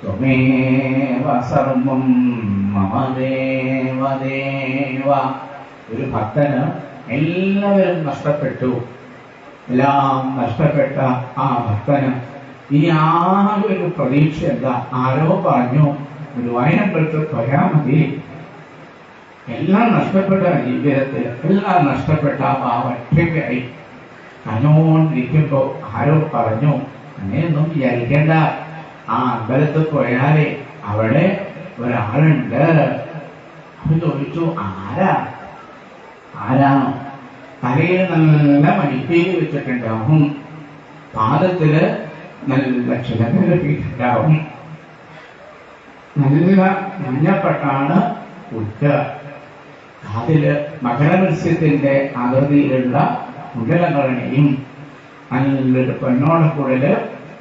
ത്വമേവ സർവം മമ ദേവദേവ. ഒരു ഭക്തന് എല്ലാവരും നഷ്ടപ്പെട്ടു. എല്ലാം നഷ്ടപ്പെട്ട ആ ഭക്തന് ഇനി ആകെ ഒരു പ്രതീക്ഷ എന്താ? ആരോ പറഞ്ഞു ഗുരുവായൂരമ്പലത്തിൽ പോയാൽ മതി. എല്ലാം നഷ്ടപ്പെട്ട ജീവിതത്തിൽ എല്ലാം നഷ്ടപ്പെട്ട ആ ഒറ്റയ്ക്കായി കഞ്ഞോണ്ടിരിക്കുമ്പോ ആരോ പറഞ്ഞു, അങ്ങനെയൊന്നും വിചാരിക്കേണ്ട, ആ അമ്പലത്തിൽ പോയാലേ അവിടെ ഒരാളുണ്ട്. അവൻ ചോദിച്ചു, ആരാണോ? തലയിൽ നല്ല മണിപ്പേര് വെച്ചിട്ടുണ്ടാവും, പാദത്തില് നല്ല ചിലകീട്ടുണ്ടാവും, നല്ല മഞ്ഞപ്പെട്ടാണ് ഉടുക്ക, അതില് മകരമത്സ്യത്തിന്റെ ആകൃതിയിലുള്ള മുതലകളെയും നല്ലൊരു പൊന്നോടക്കുഴല്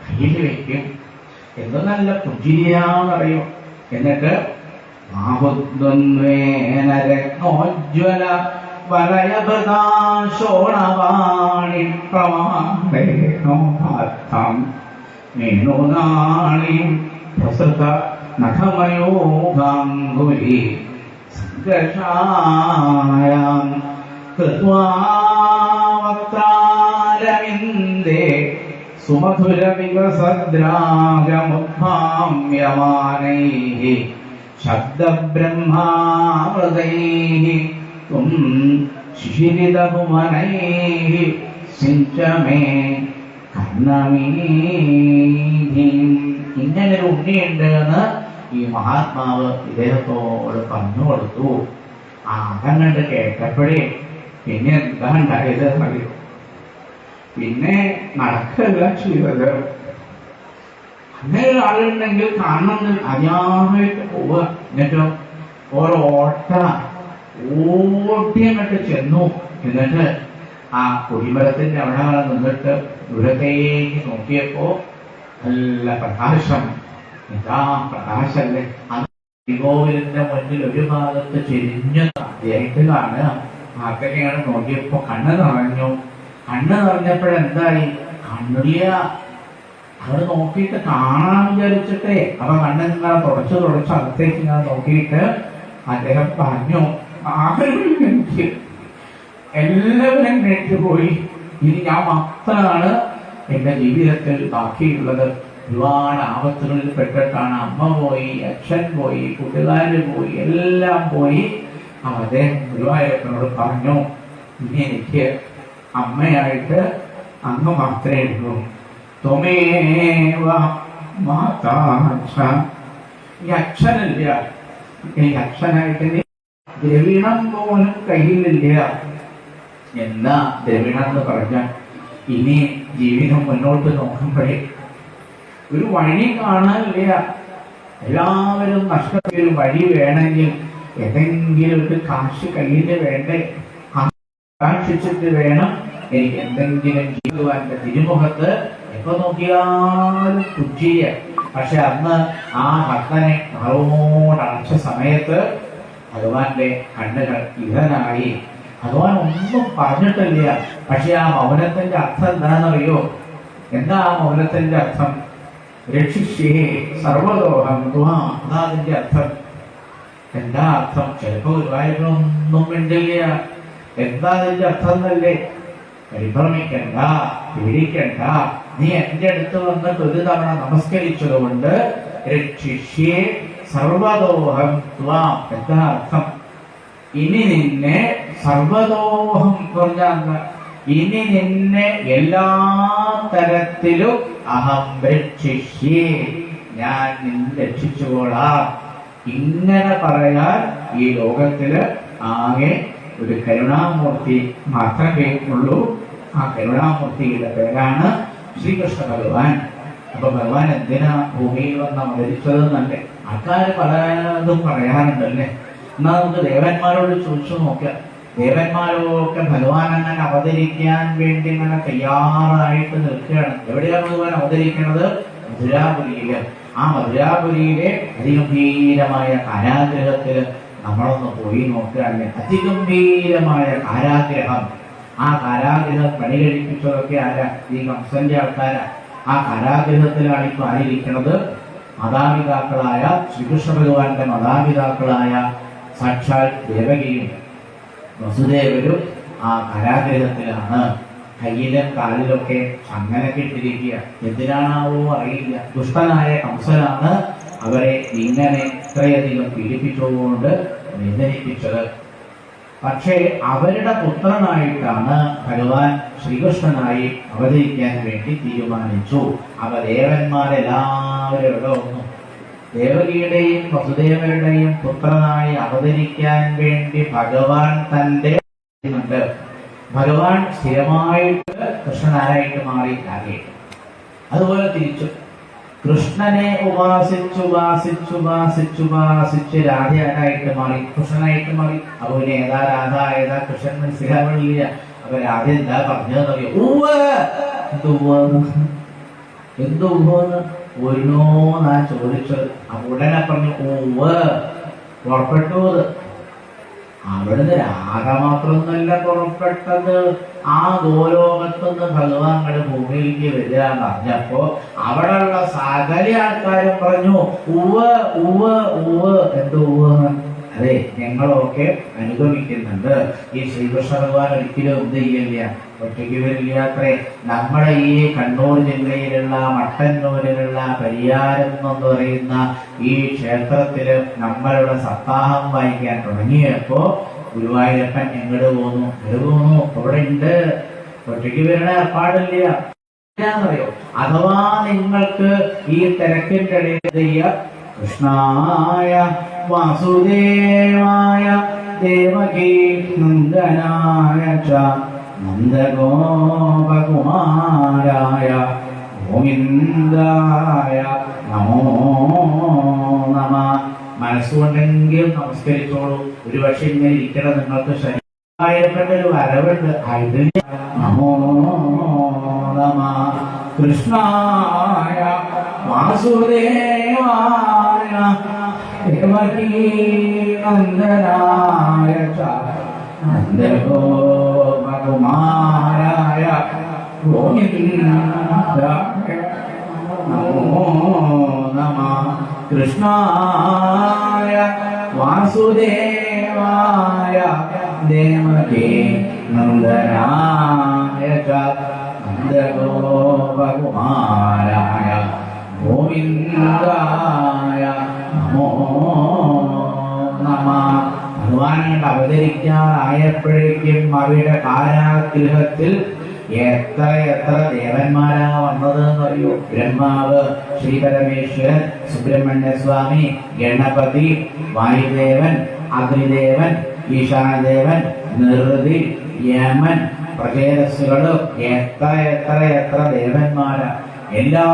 കയ്യിൽ വയ്ക്കും. എന്ത് നല്ല പുഞ്ചിരിയാന്നറിയും. എന്നിട്ട് രത്നോജ്വല വലയപദാശോണവാണി പ്രമാണേനോം മേണുനാളീം പ്രസൃത നഖമയോഗാംഗുലി സംഘർഷായാം കൃത്വാ വക്താരവിന്ദേ സുമധുര വികസദ്രാഗമുദ്ഭാമ്യമാനൈഃ ശബ്ദബ്രഹ്മാമൃതൈഃ ത്വം ശിശിരിതഭുവനൈഃ സിഞ്ചമേ കർണമീധീം. ഇങ്ങനൊരു ഉണ്ണിയുണ്ട് എന്ന് ഈ മഹാത്മാവ് ഇദ്ദേഹത്തോട് പറഞ്ഞു കൊടുത്തു. ആകം കണ്ട് കേട്ടപ്പോഴേ പിന്നെ എന്താ ഉണ്ടായത് അറിയോ? പിന്നെ നടക്കുക ചെയ്തത്. അങ്ങനെ ഒരാളുണ്ടെങ്കിൽ കാണണമെന്ന് അറിയാമായിട്ട് പോവുക. എന്നിട്ടോ ഓരോ ഓട്ടിയങ്ങോട്ട് ചെന്നു. എന്നിട്ട് ആ കൊടിമരത്തിന്റെ അവിടെ നിന്നിട്ട് ദൂരത്തേക്ക് നോക്കിയപ്പോ നല്ല പ്രകാശം. എന്താ പ്രകാശല്ലേ? ശ്രീകോവിലിന്റെ മുന്നിൽ ഒരു ഭാഗത്ത് ചെരിഞ്ഞ് ആദ്യമായിട്ട് കാണുക. ആർക്കൊക്കെയാണ് നോക്കിയപ്പോ കണ്ണ് നിറഞ്ഞു. കണ്ണ് നിറഞ്ഞപ്പോഴെന്തായി? കണ്ണില്ല. അവിടെ നോക്കിയിട്ട് കാണാൻ വിചാരിച്ചിട്ടേ അപ്പൊ കണ്ണിങ്ങനെ തുടച്ച് അകത്തേക്ക് ഇങ്ങനെ നോക്കിയിട്ട് അദ്ദേഹം പറഞ്ഞു, ആരും എനിക്ക് എല്ലാവരും കേട്ടുപോയി. ഇനി ഞാൻ മാത്രമാണ് എന്റെ ജീവിതത്തിൽ ബാക്കിയുള്ളത്. ഒരുപാട് ആപത്തുകളിൽ പെട്ടിട്ടാണ്. അമ്മ പോയി, അച്ഛൻ പോയി, കൂട്ടുകാര് പോയി, എല്ലാം പോയി. അദ്ദേഹം ഗുരുവായൂരപ്പനോട് പറഞ്ഞു, ഇനി എനിക്ക് അമ്മയായിട്ട് അങ്ങ് മാത്രമേ ഉള്ളൂ. ത്വമേവ മാതാ. ഈ അച്ഛനില്ല. ഈ അച്ഛനായിട്ട് ദ്രവിണം പോലും കയ്യിലില്ല. എന്താ ദ്രവിണം എന്ന് പറഞ്ഞാൽ, ഇനി ജീവിതം മുന്നോട്ട് നോക്കുമ്പോഴേ ഒരു വഴി കാണാനില്ല. എല്ലാവരും നഷ്ടപ്പെട്ട ഒരു വഴി വേണമെങ്കിൽ ഏതെങ്കിലും ഒരു കാശ് കയ്യിൽ വേണ്ടേ? ആകാംക്ഷിച്ചിട്ട് വേണം എനിക്ക് എന്തെങ്കിലും ജീവിതവാന്റെ തിരുമുഖത്ത് എപ്പോ നോക്കിയാലും കുറ്റിയ. പക്ഷെ അന്ന് ആ ഭക്തനെ നറോടടച്ച സമയത്ത് ഭഗവാന്റെ കണ്ണുകൾ ഇതനായി. ഭഗവാൻ ഒന്നും പറഞ്ഞിട്ടില്ല. പക്ഷെ ആ മൗനത്തിന്റെ അർത്ഥം എന്താണെന്നറിയോ? എന്താ ആ മൗനത്തിന്റെ അർത്ഥം? രക്ഷിഷ്യേ സർവദോഹം ത്വാ. അതാ അതിന്റെ അർത്ഥം. എന്താ അർത്ഥം? ചിലപ്പോ ഗുരുവായൂരൊന്നും മിണ്ടില്ല. എന്താ അതിന്റെ അർത്ഥം എന്നല്ലേ? പരിഭ്രമിക്കണ്ട, പേടിക്കണ്ട. നീ എന്റെ അടുത്ത് വന്നിട്ട് ഒരു തവണ നമസ്കരിച്ചതുകൊണ്ട് രക്ഷിഷ്യേ സർവദോഹം ത്വാം. എന്താ അർത്ഥം? ഇനി നിന്നെ സർവദോഹം പറഞ്ഞാൽ ഇനി നിന്നെ എല്ലാ തരത്തിലും അഹം രക്ഷിഷ്യേ, ഞാൻ നിന്നെ രക്ഷിച്ചുകൊള്ളാം. ഇങ്ങനെ പറയാൻ ഈ ലോകത്തില് ആകെ ഒരു കരുണാമൂർത്തി മാത്രമേ ഉള്ളൂ. ആ കരുണാമൂർത്തിയുടെ പേരാണ് ശ്രീകൃഷ്ണ ഭഗവാൻ. അപ്പൊ ഭഗവാൻ എന്തിനാ ഭൂമിയിൽ വന്ന് അവതരിച്ചതെന്നല്ലേ ആൾക്കാർ പലതും പറയാറുണ്ടല്ലേ. എന്നാ നമുക്ക് ദേവന്മാരോട് ചോദിച്ചു നോക്കാം. ദേവന്മാരൊക്കെ ഭഗവാൻ അങ്ങനെ അവതരിക്കാൻ വേണ്ടി ഇങ്ങനെ തയ്യാറായിട്ട് നിൽക്കുകയാണ്. എവിടെയാണ് ഭഗവാൻ അവതരിക്കുന്നത്? മധുരാപുരിയില്. ആ മധുരാപുരിയിലെ അതിഗംഭീരമായ കാരാഗ്രഹത്തില് നമ്മളൊന്ന് പോയി നോക്കുകയാണെങ്കിൽ അതിഗംഭീരമായ കാരാഗ്രഹം. ആ കാരാഗ്രഹം പണി കഴിപ്പിച്ചതൊക്കെ ആരാ? ഈ കംസന്റെ ആൾക്കാരാ. ആ കാരാഗ്രഹത്തിലാണ് ഇപ്പൊ ആയിരിക്കുന്നത്. മാതാപിതാക്കളായ ശ്രീകൃഷ്ണ ഭഗവാന്റെ മാതാപിതാക്കളായ സാക്ഷാൽ ദേവകിയും വസുദേവരും ആ കാരാഗ്രഹത്തിലാണ്. കയ്യിലും കാലിലൊക്കെ ചങ്ങലൊക്കെ ഇട്ടിരിക്കുക. എന്തിനാണാവോ അറിയില്ല. ദുഷ്ടനായ കംസനാണ് അവരെ ഇങ്ങനെ ഇത്രയധികം പീഡിപ്പിച്ചുകൊണ്ട് വേദനിപ്പിച്ചത്. പക്ഷേ അവരുടെ പുത്രനായിട്ടാണ് ഭഗവാൻ ശ്രീകൃഷ്ണനായി അവതരിക്കാൻ വേണ്ടി തീരുമാനിച്ചു. അവ ദേവന്മാരെല്ലാവരും ഇവിടെ വന്നു. ദേവകിയുടെയും വസുദേവരുടെയും പുത്രനായി അവതരിക്കാൻ വേണ്ടി ഭഗവാൻ തന്റെ ഭഗവാൻ സ്ഥിരമായിട്ട് കൃഷ്ണനാരായിട്ട് മാറി രാധയായിട്ട്. അതുപോലെ തിരിച്ചു കൃഷ്ണനെ ഉപാസിച്ച് രാധയായിട്ട് മാറി, കൃഷ്ണനായിട്ട് മാറി. അപ്പൊ പിന്നെ ഏതാ രാധ ഏതാ കൃഷ്ണൻ മനസ്സിലാവണില്ല. അപ്പൊ രാധ എന്താ പറഞ്ഞതെന്നറിയോ? എന്തുവെന്ന് ഒരിനോന്നാ ചോദിച്ചത്. അപ്പൊ ഉടനെ പറഞ്ഞു ഊവ് പുറപ്പെട്ടു. അവിടുന്ന് രാധ മാത്രമൊന്നുമല്ല പുറപ്പെട്ടത്, ആ ഗോലോകത്തുനിന്ന് ഭഗവാൻ ഭൂമിയിലേക്ക് വരിക എന്ന് പറഞ്ഞപ്പോ അവിടെയുള്ള സകല ആൾക്കാരും പറഞ്ഞു ഉവ് ഉവ് ഉവ്. എന്ത് ഉവ്? അതെ, ഞങ്ങളൊക്കെ അനുഗമിക്കുന്നുണ്ട്. ഈ ശ്രീകൃഷ്ണ ഭഗവാൻ ഒരിക്കലും എന്ത് ചെയ്യില്ല, ഒറ്റയ്ക്ക് വരില്ല അത്രേ. നമ്മുടെ ഈ കണ്ണൂർ ജില്ലയിലുള്ള മട്ടന്നൂരിലുള്ള പരിയാരം എന്ന് പറയുന്ന ഈ ക്ഷേത്രത്തില് നമ്മളുടെ സപ്താഹം വായിക്കാൻ തുടങ്ങിയപ്പോ ഗുരുവായൂരപ്പൻ എങ്ങോട്ട് പോന്നു? അവിടെ ഉണ്ട്. ഒറ്റയ്ക്ക് വരണ ഏർപ്പാടില്ല. അറിയോ? അഥവാ നിങ്ങൾക്ക് ഈ തിരക്കിന്റെ ഇടയിൽ കൃഷ്ണായ വാസുദേവായ ദേവകീ നന്ദനായ ച നന്ദഗോപകുമാരായ ഗോവിന്ദായ നമോ നമ. മനസ്സുകൊണ്ടെങ്കിലും നമസ്കരിച്ചോളൂ. ഒരുപക്ഷെ ഇങ്ങനെ ഇരിക്കണം നിങ്ങൾക്ക് ശരീരത്തിന്റെ ഒരു വരവുണ്ട്. നമോ നമ കൃഷ്ണായ വാസുദേവായ ദേവകീ നന്ദനായ ച നന്ദഗോപകുമാരായ ഗോവിന്ദായ നമോ നമ കൃഷ്ണായ വാസുദേവായ ദേവകീ നന്ദനായ ച നന്ദഗോപകുമാരായ ഗോവിന്ദായ നമോ നമ. ഭഗവാനായിട്ട് അവതരിക്കാറായപ്പോഴേക്കും അവരുടെ കാരാഗൃഹത്തിൽ എത്ര എത്ര ദേവന്മാരാ വന്നത് എന്നറിയോ? ബ്രഹ്മാവ്, ശ്രീ പരമേശ്വരൻ, സുബ്രഹ്മണ്യസ്വാമി, ഗണപതി, വായുദേവൻ, അഗ്നിദേവൻ, ഈശാനദേവൻ, നിർവൃതി, യമൻ, പ്രചേതസ്സുകളും എത്ര എത്ര എത്ര ദേവന്മാരാ. എല്ലാ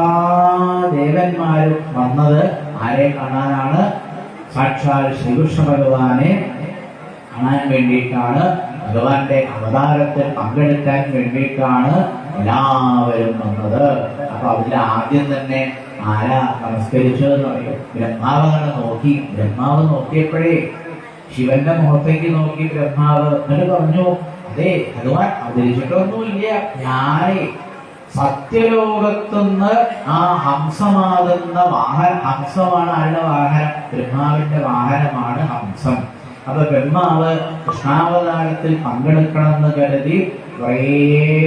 ദേവന്മാരും വന്നത് ആരെ കാണാനാണ്? സാക്ഷാൽ ശ്രീകൃഷ്ണ ഭഗവാനെ കാണാൻ വേണ്ടിയിട്ടാണ്. ഭഗവാന്റെ അവതാരത്തിൽ പങ്കെടുക്കാൻ വേണ്ടിയിട്ടാണ് എല്ലാവരും വന്നത്. അപ്പൊ അതിൽ ആദ്യം തന്നെ ആരാ നമസ്കരിച്ചതെന്ന് പറയും? ബ്രഹ്മാവങ്ങനെ നോക്കി. ബ്രഹ്മാവ് നോക്കിയപ്പോഴേ ശിവന്റെ മുഖത്തേക്ക് നോക്കി ബ്രഹ്മാവ് എന്നിട്ട് പറഞ്ഞു, അതെ ഭഗവാൻ അവതരിച്ചിട്ടൊന്നുമില്ല, ഞാനേ സത്യലോകത്തുനിന്ന് ആ ഹംസമാകുന്ന വാഹനം, ഹംസമാണ് ആരുടെ വാഹനം? ബ്രഹ്മാവിന്റെ വാഹനമാണ് ഹംസം. അപ്പൊ ബ്രഹ്മാവ് കൃഷ്ണാവതാരത്തിൽ പങ്കെടുക്കണമെന്ന് കരുതി കുറേ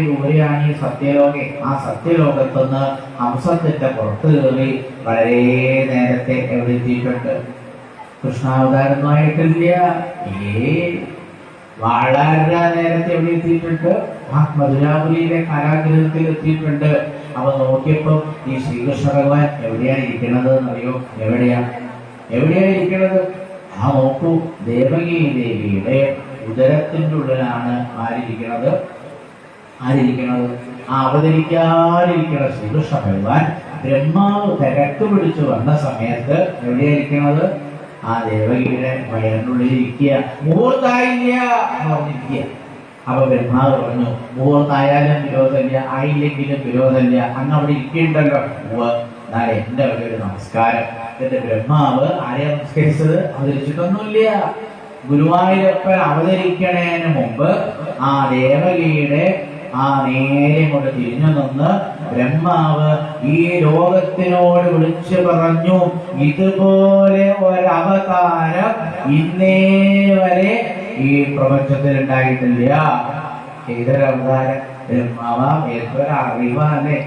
ദൂരെയാണ് ഈ സത്യലോകം. ആ സത്യലോകത്തുനിന്ന് ഹംസത്തിന്റെ പുറത്ത് കയറി വളരെ നേരത്തെ എവിടെ എത്തിയിട്ടുണ്ട്? കൃഷ്ണാവതാരമായിട്ടില്ല, വളരെ നേരത്തെ എവിടെ എത്തിയിട്ടുണ്ട്? ആ മധുരാപുരിയിലെ കാരാഗൃഹത്തിൽ എത്തിയിട്ടുണ്ട്. അപ്പൊ നോക്കിയപ്പോ ഈ ശ്രീകൃഷ്ണ ഭഗവാൻ എവിടെയാണ് ഇരിക്കുന്നത് എന്നറിയോ? എവിടെയാണ് ഇരിക്കുന്നത്? ആ നോക്കൂ, ദേവകീ ദേവിയുടെ ഉദരത്തിന്റെ ഉള്ളിലാണ് ആരിയ്ക്കുന്നത്? ആ അവതരിക്കാതിരിക്കുന്ന ശ്രീകൃഷ്ണ ഭഗവാൻ ബ്രഹ്മാവ് തിരക്ക് പിടിച്ചു വന്ന സമയത്ത് എവിടെയായിരിക്കുന്നത്? ആ ദേവകിയുടെ വയറിനുള്ളിൽ ഇരിക്കുക. മുഹൂർത്തായില്ല പറഞ്ഞിരിക്കുക. അപ്പൊ ബ്രഹ്മാവ് പറഞ്ഞു, മുഹൂർത്തായാലും വിരോധമില്ല, ആയില്ലെങ്കിലും വിരോധമില്ല, അങ്ങ് അവിടെ ഇരിക്കണ്ടല്ലോ. നാളെ എന്റെ അവിടെ ഒരു നമസ്കാരം. എന്നിട്ട് ബ്രഹ്മാവ് ആരെ നമസ്കരിച്ചത്? അവതരിച്ചിട്ടൊന്നുമില്ല. ഗുരുവായൂരപ്പൻ അവതരിക്കണേന് മുമ്പ് ആ ദേവകിയുടെ ആ നേരെ കൊണ്ട് തിരിഞ്ഞു നിന്ന് ബ്രഹ്മാവ് ഈ ലോകത്തിനോട് വിളിച്ചു പറഞ്ഞു, ഇതുപോലെ ഒരവതാരം ഇന്നേ വരെ ഈ പ്രപഞ്ചത്തിൽ ഉണ്ടായിട്ടില്ല. ഏതൊരവതാരം? ബ്രഹ്മാവാം, ഏതൊരറിവാണല്ലേ.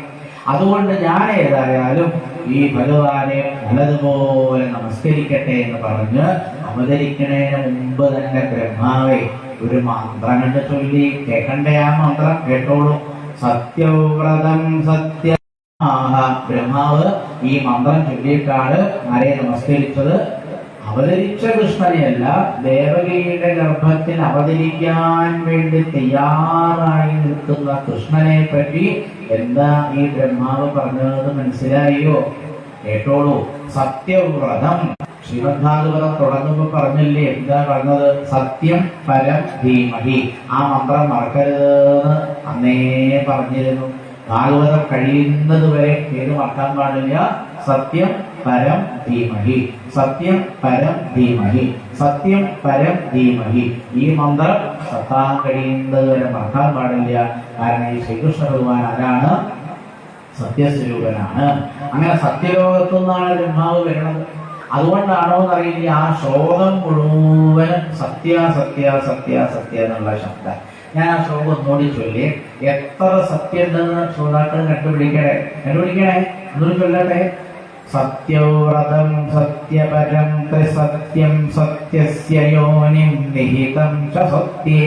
അതുകൊണ്ട് ഞാൻ ഏതായാലും ഈ ഭഗവാനെ നല്ലതുപോലെ നമസ്കരിക്കട്ടെ എന്ന് പറഞ്ഞ് അവതരിക്കുന്നതിന് മുമ്പ് തന്നെ ബ്രഹ്മാവെ ഒരു മന്ത്രം കണ്ട് ചൊല്ലി. കേൾക്കണ്ടേ ആ മന്ത്രം? കേട്ടോളൂ. സത്യവ്രതം സത്യ. ബ്രഹ്മാവ് ഈ മന്ത്രം ചൊല്ലിയിട്ടാണ് ആരെ നമസ്കരിച്ചത്? അവതരിച്ച കൃഷ്ണനെയല്ല, ദേവകിയുടെ ഗർഭത്തിൽ അവതരിക്കാൻ വേണ്ടി തയ്യാറായി നിൽക്കുന്ന കൃഷ്ണനെ പറ്റി എന്താ ഈ ബ്രഹ്മാവ് പറഞ്ഞത് മനസ്സിലായോ? കേട്ടോളൂ. സത്യവ്രതം. ശ്രീമദ്ഭാഗവതം തുടങ്ങുമ്പോ പറഞ്ഞില്ലേ, എന്താ പറഞ്ഞത്? സത്യം പരം ധീമഹി. ആ മന്ത്രം മറക്കരുതെന്ന് അന്നേ പറഞ്ഞിരുന്നു. ഭാഗവതം കഴിയുന്നത് വരെ പേര് മറക്കാൻ പാടില്ല. സത്യം പരം ധീമഹി, സത്യം പരം ധീമഹി, സത്യം പരം ധീമഹി. ഈ മന്ത്രം സത്താൻ കഴിയുന്നത് വരെ മറക്കാൻ പാടില്ല. കാരണം ഈ ശ്രീകൃഷ്ണ ഭഗവാൻ ആരാണ്? സത്യസ്വരൂപനാണ്. അങ്ങനെ സത്യലോകത്തു നിന്നാണ് ബ്രഹ്മാവ് വരുന്നത്. അതുകൊണ്ടാണോ എന്നറിയില്ല, ആ ശ്ലോകം മുഴുവനും സത്യ സത്യ സത്യ സത്യ എന്നുള്ള ശബ്ദം. ഞാൻ ആ ശ്ലോകം ഒന്നുകൂടി ചൊല്ലി. എത്ര സത്യം ഉണ്ടെന്ന് ശ്രോതാക്കൾ കണ്ടുപിടിക്കണേ. ഒന്നുകൂടി ചൊല്ലട്ടെ. സത്യവ്രതം സത്യപരം ത്രിസത്യം സത്യസ്യ യോനിം നിഹിതം ച സത്യേ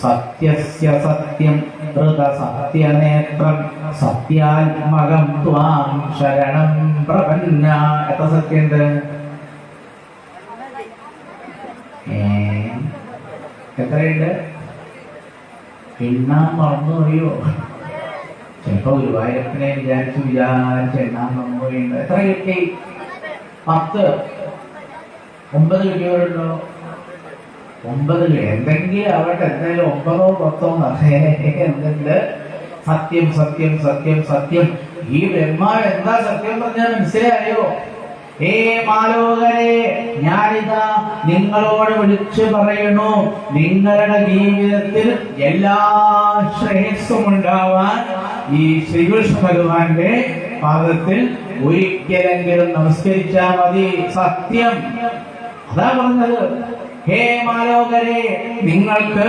സത്യസ്യ സത്യം ഋതസത്യനേത്രം സത്യാത്മകം ത്വാം ശരണം പ്രപന്ന. എത്ര സത്യമുണ്ട്? എത്രയുണ്ട്? എണ്ണാൻ മറന്നു അറിയോ? ചിലപ്പോ ഗുരുവായൂരപ്പനെ വിചാരിച്ച് എണ്ണാൻ മറന്നുപോയിട്ടുണ്ട്. എത്ര കിട്ടി? 10. 9 കിട്ടിയവരുണ്ടോ? 9 എന്തെങ്കിലും ആവട്ടെ, എന്തായാലും 9ഓ 10ഓ എന്തുണ്ട്? സത്യം സത്യം സത്യം സത്യം. ഈ ബ്രഹ്മാവ് എന്താ സത്യം പറഞ്ഞാൽ മനസ്സിലായോ? ഏ മാലോകരെ, ഞാനിതാ നിങ്ങളോട് വിളിച്ചു പറയുന്നു, നിങ്ങളുടെ ജീവിതത്തിൽ എല്ലാ ശ്രേയസ്സും ഉണ്ടാവാൻ ഈ ശ്രീകൃഷ്ണ ഭഗവാന്റെ പാദത്തിൽ ഒരിക്കലെങ്കിലും നമസ്കരിച്ചാൽ മതി. സത്യം. അതാ പറഞ്ഞത്. ഹേ മാലോകരെ, നിങ്ങൾക്ക്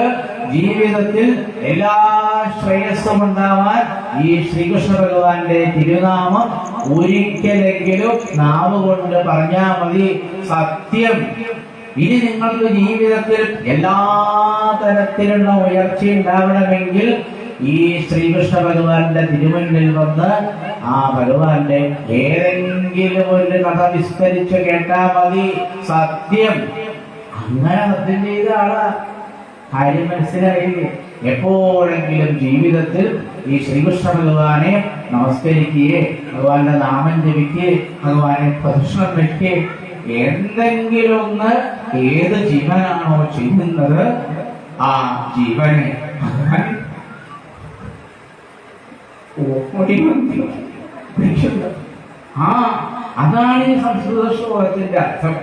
ജീവിതത്തിൽ എല്ലാ ശ്രേയസ്സും ഉണ്ടാവാൻ ഈ ശ്രീകൃഷ്ണ ഭഗവാന്റെ തിരുനാമം ഒരിക്കലെങ്കിലും നാവ് കൊണ്ട് പറഞ്ഞാൽ മതി. സത്യം. ഇനി നിങ്ങൾക്ക് ജീവിതത്തിൽ എല്ലാ തരത്തിലുള്ള ഉയർച്ച ഉണ്ടാവണമെങ്കിൽ ഈ ശ്രീകൃഷ്ണ ഭഗവാന്റെ തിരുമുന്നിൽ വന്ന് ആ ഭഗവാന്റെ ഏതെങ്കിലും ഒരു കഥ വിസ്തരിച്ച് കേട്ടാൽ മതി. സത്യം. അങ്ങനെ സത്യം ചെയ്ത ആളാ. കാര്യം മനസ്സിലായില്ലേ? എപ്പോഴെങ്കിലും ജീവിതത്തിൽ ഈ ശ്രീകൃഷ്ണ ഭഗവാനെ നമസ്കരിക്കുകയെ, ഭഗവാന്റെ നാമം ജപിക്കുകയെ, ഭഗവാനെ പ്രദക്ഷിണം വയ്ക്കുകയെ, എന്തെങ്കിലും ഒന്ന് ഏത് ജീവനാണോ ചെയ്യുന്നത് ആ ജീവനെ ഭഗവാൻ അതാണ് ഈ സംസ്കൃത ശ്ലോകത്തിന്റെ അർത്ഥം.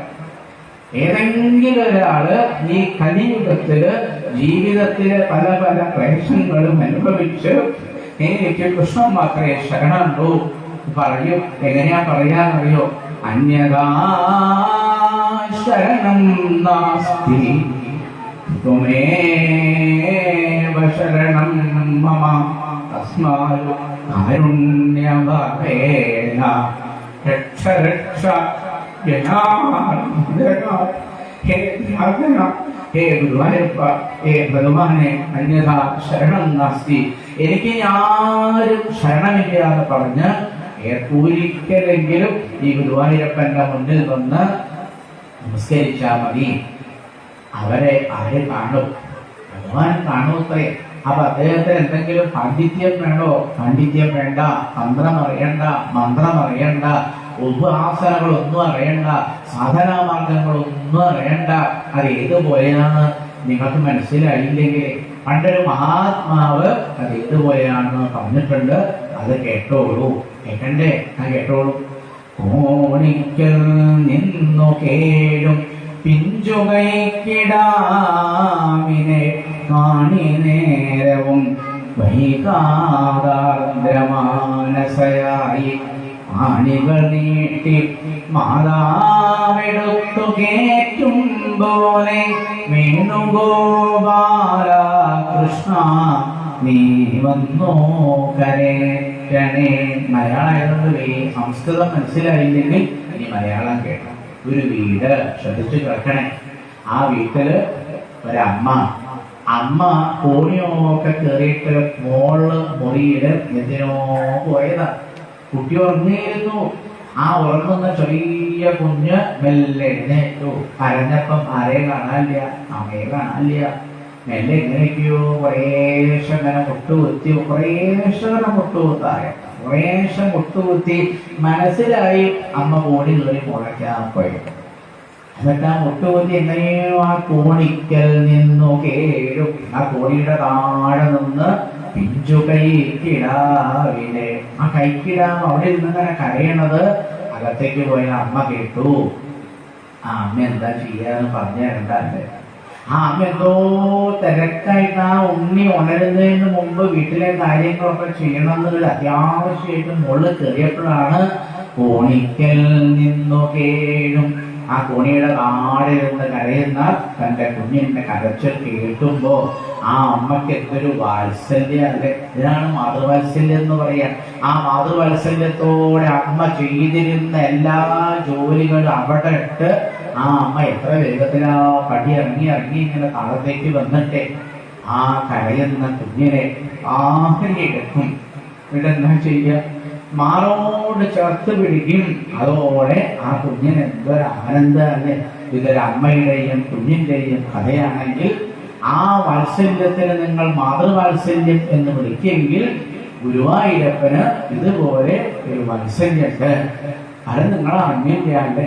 ഏതെങ്കിലും ഒരാള് ഈ കലിയുഗത്തില് ജീവിതത്തിലെ പല പല ക്ലേശങ്ങളും അനുഭവിച്ച് എനിക്ക് കൃഷ്ണൻ മാത്രമേ ശരണുള്ളൂ പറയൂ. എങ്ങനെയാ പറയാന്നറിയോ? അന്യഥാ ശരണം നാസ്തി ത്വമേവ ശരണം മമ തസ്മാത് കാരുണ്യഭാവേന രക്ഷ രക്ഷ ജനാർദ്ദന. ഹേ ജനാർദ്ദന, ഹേ ഗുരുവായൂരപ്പ, ഹേ ഭഗവാനെ, അന്യഥാ ശരണം നാസ്തി, എനിക്ക് ആരും ശരണമില്ല എന്ന് പറഞ്ഞ് ഒരിക്കലെങ്കിലും ഈ ഗുരുവായൂരപ്പന്റെ മുന്നിൽ നിന്ന് നമസ്കരിച്ചാൽ മതി. അവരെ ആര് കാണും? ഭഗവാൻ കാണൂത്രേ. അപ്പൊ അദ്ദേഹത്തിന് എന്തെങ്കിലും പാണ്ഡിത്യം വേണോ? പാണ്ഡിത്യം വേണ്ട. തന്ത്രം അറിയണ്ട, മന്ത്രം അറിയണ്ട, ഉപാസനകളൊന്നും അറിയണ്ട, സാധനാമാർഗങ്ങളൊന്നും അറിയണ്ട. അത് ഏതുപോലെയാണ് നിങ്ങൾക്ക് മനസ്സിലായില്ലെങ്കിൽ പണ്ടൊരു മഹാത്മാവ് അത് ഏതുപോലെയാണെന്ന് പറഞ്ഞിട്ടുണ്ട്. അത് കേട്ടോളൂ. കേൾക്കണ്ടേ? അത് കേട്ടോളൂ. കോണിക്കൽ നിന്നു കേഴും പിഞ്ചുകൈക്കിടാമിനെ കാണി നേരവും വൈകാരാഗ്രമാനസയായി ആണികൾ നീട്ടി മാതാവെടുത്തു കേറ്റും പോലെ വേണുഗോപാല കൃഷ്ണ നീ വന്നോ കരേറ്റണേ. മലയാളമായതുകൊണ്ട് സംസ്കൃതം മനസ്സിലായില്ലെങ്കിൽ ഇനി മലയാളം കേൾക്കണം. ഒരു വീട് ശ്രദ്ധിച്ചു കേൾക്കണേ. ആ വീട്ടില് അമ്മ കോണിയൊക്കെ കയറിയിട്ട് മോള് മുറിയില് എന്തിനോ പോയതാ. കുട്ടി ഉറങ്ങിയിരുന്നു. ആ ഉറങ്ങുന്ന ചെറിയ കുഞ്ഞ് മെല്ലെ എഴുന്നേറ്റു. കരഞ്ഞപ്പം ആരെ കാണാനില്ല, അമ്മയെ കാണാനില്ല. മെല്ലെ എങ്ങനെയൊക്കെയോ കുറേശ്ശെ ഇങ്ങനെ മുട്ടുകുത്തി, കുറേശ്ശെ മുട്ടുകുത്തി മനസ്സിലായി അമ്മ കോണി കയറി മുളയ്ക്കാൻ പോയത്. എന്നിട്ട് ആ മുട്ടുകുത്തി എങ്ങനെയോ ആ കോണിക്കൽ നിന്നു കേഴും. ആ കോണിയുടെ താഴെ നിന്ന് പിഞ്ചു കൈക്കിടാവിനെ, ആ കൈക്കിടാവ് അവിടെ നിന്നിങ്ങനെ കരയണത് അകത്തേക്ക് പോയ അമ്മ കേട്ടു. ആ അമ്മ എന്താ ചെയ്യാന്ന് പറഞ്ഞു തരണ്ടല്ലേ. ആ അമ്മ എന്തോ തിരക്കായിട്ട് ആ ഉണ്ണി ഉണരുന്നതിന് മുമ്പ് വീട്ടിലെ കാര്യങ്ങളൊക്കെ ചെയ്യണമെന്നൊരു അത്യാവശ്യമായിട്ട് മുകളിൽ കയറിയപ്പോഴാണ് കോണിക്കൽ നിന്നു കേഴും. ആ കോണിയുടെ താഴെ നിന്ന് കരയുന്ന തന്റെ കുഞ്ഞിന്റെ കരച്ചിൽ കേൾക്കുമ്പോ ആ അമ്മയ്ക്ക് എന്തൊരു വാത്സല്യം അല്ലെ. ഇതിനാണ് മാതൃവാത്സല്യം എന്ന് പറയാ. ആ മാതൃവാത്സല്യത്തോടെ അമ്മ ചെയ്തിരുന്ന എല്ലാ ജോലികളും അവിടെ ഇട്ട് ആ അമ്മ എത്ര വേഗത്തിലാ പടി ഇറങ്ങി ഇങ്ങനെ താഴത്തേക്ക് വന്നിട്ട് ആ കരയുന്ന കുഞ്ഞിനെ ആഹരിയെടുക്കും. ഇതെന്താ ചെയ്യുക? മാറോട് ചേർത്ത് പിടിക്കും. അതോടെ ആ കുഞ്ഞിന് എന്തൊരു ആനന്ദമാണ്. ഇതൊരു അമ്മയുടെയും കുഞ്ഞിന്റെയും കഥയാണെങ്കിൽ ആ വാത്സല്യത്തിന് നിങ്ങൾ മാതൃവാത്സല്യം എന്ന് വിളിക്കെങ്കിൽ ഗുരുവായൂരപ്പന് ഇതുപോലെ ഒരു വാത്സല്യമുണ്ട്. അത് നിങ്ങൾ അറിഞ്ഞില്ലാണ്ട്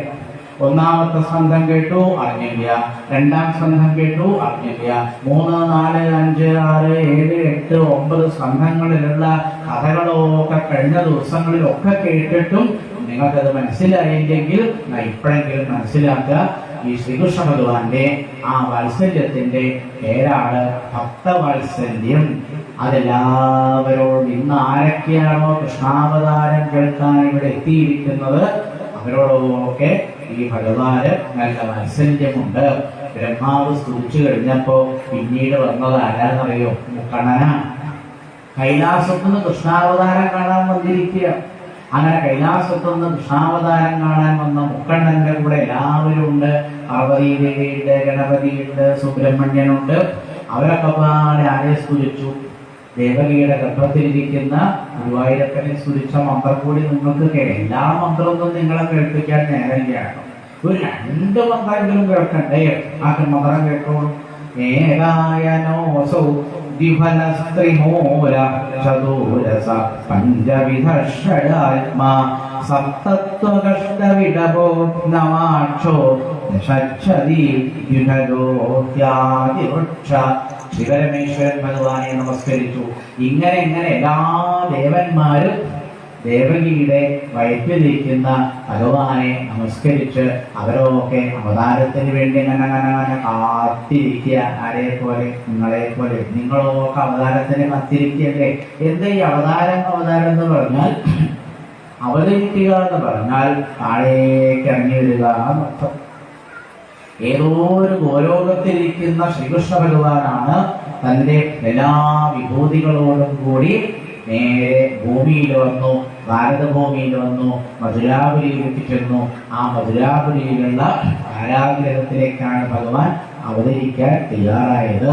ഒന്നാമത്തെ സ്കന്ധം കേട്ടു, അറിഞ്ഞില്ല. രണ്ടാം സ്കന്ധം കേട്ടു, അറിഞ്ഞില്ല. 3, 4, 5, 6, 7, 8, 9 സ്കന്ധങ്ങളിലുള്ള കഥകളൊക്കെ കഴിഞ്ഞ ദിവസങ്ങളിലൊക്കെ കേട്ടിട്ടും നിങ്ങൾക്കത് മനസ്സിലായില്ലെങ്കിൽ ഇപ്പോഴെങ്കിലും മനസ്സിലാക്കുക. ഈ ശ്രീകൃഷ്ണ ഭഗവാന്റെ ആ വാത്സല്യത്തിന്റെ പേരാണ് ഭക്തവാത്സല്യം. അതെല്ലാവരോടും ഇന്ന് ആരൊക്കെയാണോ കൃഷ്ണാവതാരം കേൾക്കാൻ ഇവിടെ എത്തിയിരിക്കുന്നത് അവരോടൊക്കെ ഈ ഭഗവാന് നല്ല വാത്സല്യമുണ്ട്. ബ്രഹ്മാവ് സ്തുതിച്ചു കഴിഞ്ഞപ്പോ പിന്നീട് വന്നത് ആരാന്നറിയോ? മുക്കണ്ണനാണ്. കൈലാസത്തുനിന്ന് കൃഷ്ണാവതാരം കാണാൻ വന്നിരിക്കുക. അങ്ങനെ കൈലാസത്തുനിന്ന് കൃഷ്ണാവതാരം കാണാൻ വന്ന മുക്കണ്ണന്റെ കൂടെ എല്ലാവരും ഉണ്ട്. പാർവതീദേവിയുണ്ട്, ഗണപതിയുണ്ട്, സുബ്രഹ്മണ്യനുണ്ട്. അവരൊക്കെ പാടെ ആരെ സ്തുതിച്ചു? ദേവകിയുടെ ഗർഭത്തിലിരിക്കുന്ന ഗുരുവായൂരപ്പനെ സ്തുതിച്ച മന്ത്രം കൂടി നിങ്ങൾക്ക് എല്ലാ മന്ത്രമൊന്നും നിങ്ങളെ കേൾപ്പിക്കാൻ നേരമില്ലാട്ടോ. ഒരു 2 മന്ത്രമെങ്കിലും കേൾക്കണ്ടേ? ആ മന്ത്രം കേട്ടോളൂ. ഏകായനോസൗ ദ്വിഫലസ്ത്രിമൂല ചതുരസ പഞ്ചവിധഷഡാത്മാ സപ്തത്വകഷ്ടവിടഭോ നമാക്ഷോ ദശച്ഛതി ദ്വിഷഗോത്യാദിവൃക്ഷ. ശിവരമേശ്വരൻ ഭഗവാനെ നമസ്കരിച്ചു. ഇങ്ങനെ എല്ലാ ദേവന്മാരും ദേവകിയുടെ വയറ്റിലിരിക്കുന്ന ഭഗവാനെ നമസ്കരിച്ച് അവരൊക്കെ അവതാരത്തിന് വേണ്ടി അങ്ങനെ കാത്തിരിക്കുക. ആരെ പോലെ? നിങ്ങളെ പോലെ. നിങ്ങളൊക്കെ അവതാരത്തിന് കാത്തിരിക്കുകയല്ലേ? എന്താ ഈ അവതാരം എന്ന് പറഞ്ഞാൽ, അവതരിക്കുക എന്ന് പറഞ്ഞാൽ താഴേക്ക് ഇറങ്ങി വരിക എന്നർത്ഥം. ഏതോ ഒരു ഗോലോകത്തിലിരിക്കുന്ന ശ്രീകൃഷ്ണ ഭഗവാനാണ് തന്റെ എല്ലാ വിഭൂതികളോടും കൂടി നേരെ ഭൂമിയിൽ വന്നു, ഭാരതഭൂമിയിൽ വന്നു, മധുരാപുരിയിലേക്ക് ചെന്നു. ആ മധുരാപുരിയിലുള്ള കാരാഗ്രഹത്തിലേക്കാണ് ഭഗവാൻ അവതരിക്കാൻ തയ്യാറായത്.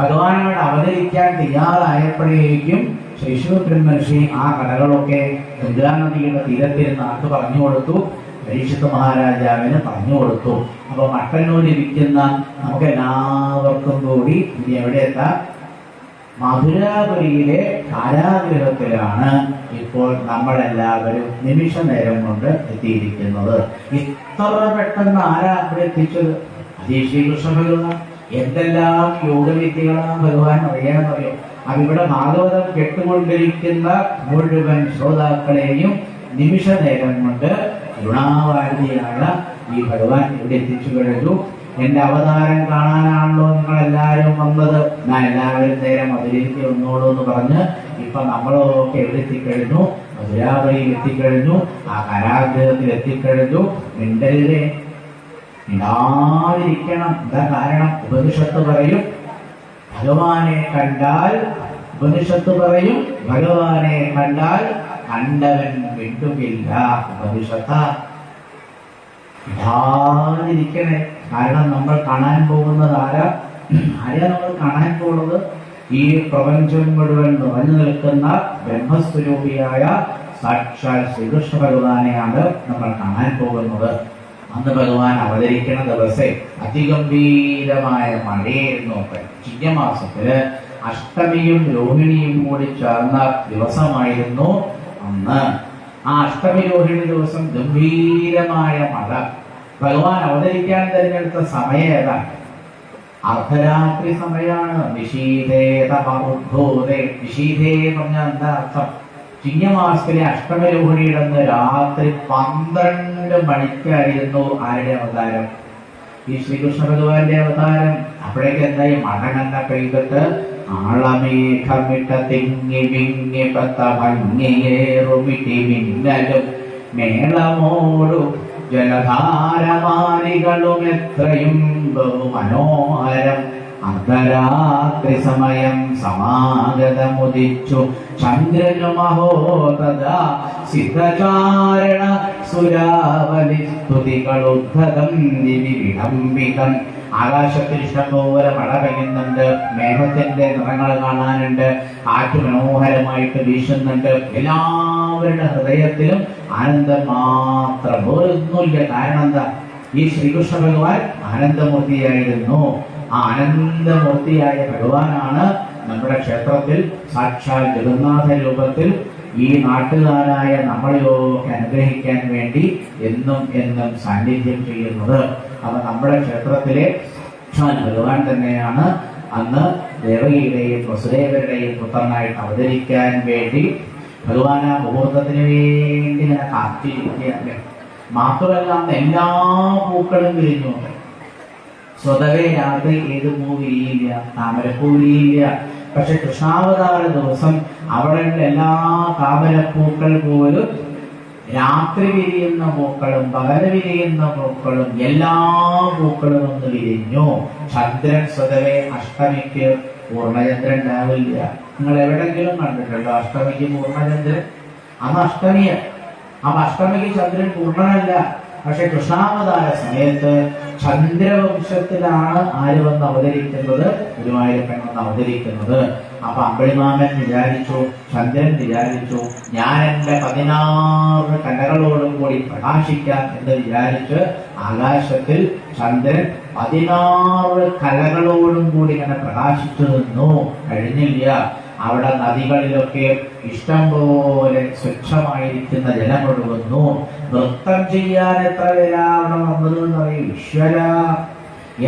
ഭഗവാൻ അവിടെ അവതരിക്കാൻ തയ്യാറായപ്പോഴേക്കും ശ്രീ ശിവബ്രഹ്മർഷി ആ കഥകളൊക്കെ ഗംഗാനദിയുടെ തീരത്തിൽ നാട്ടു പറഞ്ഞു കൊടുത്തു. പരീക്ഷിത് മഹാരാജാവിന് പറഞ്ഞു കൊടുത്തു. അപ്പൊ മട്ടന്നൂരിരിക്കുന്ന നമുക്ക് എല്ലാവർക്കും കൂടി ഇനി എവിടെ എത്താം? മധുരാപുരിയിലെ കാരാഗ്രഹത്തിലാണ് ഇപ്പോൾ നമ്മളെല്ലാവരും നിമിഷ നേരം കൊണ്ട് എത്തിയിരിക്കുന്നത്. ഇത്ര പെട്ടെന്ന് ആരാ അവിടെ എത്തിച്ചത്? അതേ ശ്രീകൃഷ്ണ ഭഗവാൻ. എന്തെല്ലാം യോഗവിദ്യകളാണ് ഭഗവാൻ അറിയാമെന്നറിയോ? അവിടെ ഭാഗവതം കേട്ടുകൊണ്ടിരിക്കുന്ന മുഴുവൻ ശ്രോതാക്കളെയും നിമിഷ നേരം കൊണ്ട് കരുണാവാരിധിയാണ് ഈ ഭഗവാൻ ഇവിടെ എത്തിച്ചു കഴിഞ്ഞു. എന്റെ അവതാരം കാണാനാണല്ലോ നിങ്ങൾ എല്ലാവരും വന്നത്, ഞാൻ എല്ലാവരും നേരെ മധുരയ്ക്ക് വന്നോളൂ എന്ന് പറഞ്ഞ് ഇപ്പൊ നമ്മളൊക്കെ എവിടെ എത്തിക്കഴിഞ്ഞു? മധുരാപുരിയിൽ എത്തിക്കഴിഞ്ഞു, ആ കാരാഗ്രഹത്തിൽ എത്തിക്കഴിഞ്ഞു. മിണ്ടരുതേ, മിണ്ടാതിരിക്കണം. എന്താ കാരണം? ഉപനിഷത്ത് പറയും ഭഗവാനെ കണ്ടാൽ, ഉപനിഷത്ത് പറയും ഭഗവാനെ കണ്ടാൽ കണ്ടവൻ വിട്ടുകില്ല. ഉപനിഷത്ത മിണ്ടാതിരിക്കണേ. കാരണം നമ്മൾ കാണാൻ പോകുന്നത് ആരെയാ നമ്മൾ കാണാൻ പോകുന്നത്? ഈ പ്രപഞ്ചം മുഴുവൻ നിറഞ്ഞു നിൽക്കുന്ന ബ്രഹ്മസ്വരൂപിയായ സാക്ഷാൽ ശ്രീകൃഷ്ണ ഭഗവാനെയാണ് നമ്മൾ കാണാൻ പോകുന്നത്. അന്ന് ഭഗവാൻ അവതരിക്കുന്ന ദിവസം അതിഗംഭീരമായ മഴയായിരുന്നു. ചിങ്ങമാസത്തില് അഷ്ടമിയും രോഹിണിയും കൂടി ചേർന്ന ദിവസമായിരുന്നു അന്ന്. ആ അഷ്ടമി രോഹിണി ദിവസം ഗംഭീരമായ മഴ. ഭഗവാൻ അവതരിക്കാൻ തിരഞ്ഞെടുത്ത സമയം ഏതാണ്? അർദ്ധരാത്രി സമയമാണ്. നിശീതേ പറഞ്ഞാൽ എന്താ അർത്ഥം? ചിങ്ങമാസത്തിലെ അഷ്ടമി രോഹിണിയുടെ അന്ന് രാത്രി 12 മണിക്കായിരുന്നു ആരുടെ അവതാരം? ഈ ശ്രീകൃഷ്ണ ഭഗവാന്റെ അവതാരം. അപ്പോഴേക്ക് എന്തായി? മഴ കണ്ട പെയ്തിട്ട് ആളമേഘമിട്ട തിങ്ങി വിങ്ങി പത്ത ഭംഗിയേറുമിട്ടി മിന്നലും മേളമോടും ജലധാരമാനികളും എത്രയും ബഹുമനോഹരം. അർദ്ധരാത്രി സമയം സമാഗതമുദിച്ചു ചന്ദ്രനു മഹോദാ സിദ്ധചാരണ സുരാവലി സ്തുതികളുദ്ധതം വിടംബിതം. ആകാശത്തിൽ ഇഷ്ടംപോലെ മഴ പെയ്യുന്നുണ്ട്, മേഘത്തിന്റെ നിറങ്ങൾ കാണാനുണ്ട്, കാറ്റ് മനോഹരമായിട്ട് വീശുന്നുണ്ട്. എല്ലാവരുടെ ഹൃദയത്തിലും ആനന്ദം മാത്രം, വേറൊന്നുമില്ല. കാരണം എന്താ? ഈ ശ്രീകൃഷ്ണ ഭഗവാൻ ആനന്ദമൂർത്തിയായിരുന്നു. ആ ആനന്ദമൂർത്തിയായ ഭഗവാനാണ് നമ്മുടെ ക്ഷേത്രത്തിൽ സാക്ഷാൽ ജഗന്നാഥ രൂപത്തിൽ ഈ നാട്ടുകാരായ നമ്മളെയൊക്കെ അനുഗ്രഹിക്കാൻ വേണ്ടി എന്നും എന്നും സാന്നിധ്യം ചെയ്യുന്നത്. അപ്പൊ നമ്മുടെ ക്ഷേത്രത്തിലെ ഭഗവാൻ തന്നെയാണ് അന്ന് ദേവകിയുടെയും വസുദേവരുടെയും പുത്രനായിട്ട് അവതരിക്കാൻ വേണ്ടി ഭഗവാൻ ആ മുഹൂർത്തത്തിന് വേണ്ടി ഇങ്ങനെ കാത്തിരിക്കുകയല്ലേ. മാത്രമല്ല അന്ന് എല്ലാ പൂക്കളും വിരിഞ്ഞു. സ്വതവേ രാത്രി ഏത് പൂ വിരിയില്ല? താമരപ്പൂ വിരിയില്ല. പക്ഷെ കൃഷ്ണാവതാര ദിവസം അവിടെ എല്ലാ താമരപ്പൂക്കൾ പോലും രാത്രി വിരിയുന്ന പൂക്കളും പകല് വിരിയുന്ന പൂക്കളും എല്ലാ പൂക്കളും ഒന്ന് വിരിഞ്ഞു. ചന്ദ്രൻ സ്വതവേ അഷ്ടമിക്ക് പൂർണ്ണചന്ദ്രൻ ഉണ്ടാവില്ല. നിങ്ങൾ എവിടെങ്കിലും കണ്ടിട്ടുണ്ടോ അഷ്ടമിക്ക് പൂർണ്ണചന്ദ്രൻ? അന്ന് അഷ്ടമിയ. അപ്പൊ അഷ്ടമിക്ക് ചന്ദ്രൻ പൂർണ്ണനല്ല. പക്ഷെ കൃഷ്ണാവതാര സമയത്ത് ചന്ദ്രവംശത്തിലാണ് ആര് വന്ന് അവതരിക്കുന്നത്? ഗുരുവായൂരപ്പൻ വന്ന് അവതരിക്കുന്നത്. അപ്പൊ അമ്പിളിമാമൻ വിചാരിച്ചു, ചന്ദ്രൻ വിചാരിച്ചു, ഞാൻ എന്റെ 16 കലകളോടും കൂടി പ്രകാശിക്കാം എന്ന് വിചാരിച്ച് ആകാശത്തിൽ ചന്ദ്രൻ 16 കലകളോടും കൂടി ഇങ്ങനെ പ്രകാശിച്ചു നിന്നു. കഴിഞ്ഞില്ല. അവിടെ നദികളിലൊക്കെ ഇഷ്ടം പോലെ സ്വച്ഛമായിരിക്കുന്ന ജലം ഒഴുകുന്നു. നൃത്തം ചെയ്യാൻ എത്ര പേരാ അവിടെ വന്നതെന്ന് പറയും. ഈശ്വര,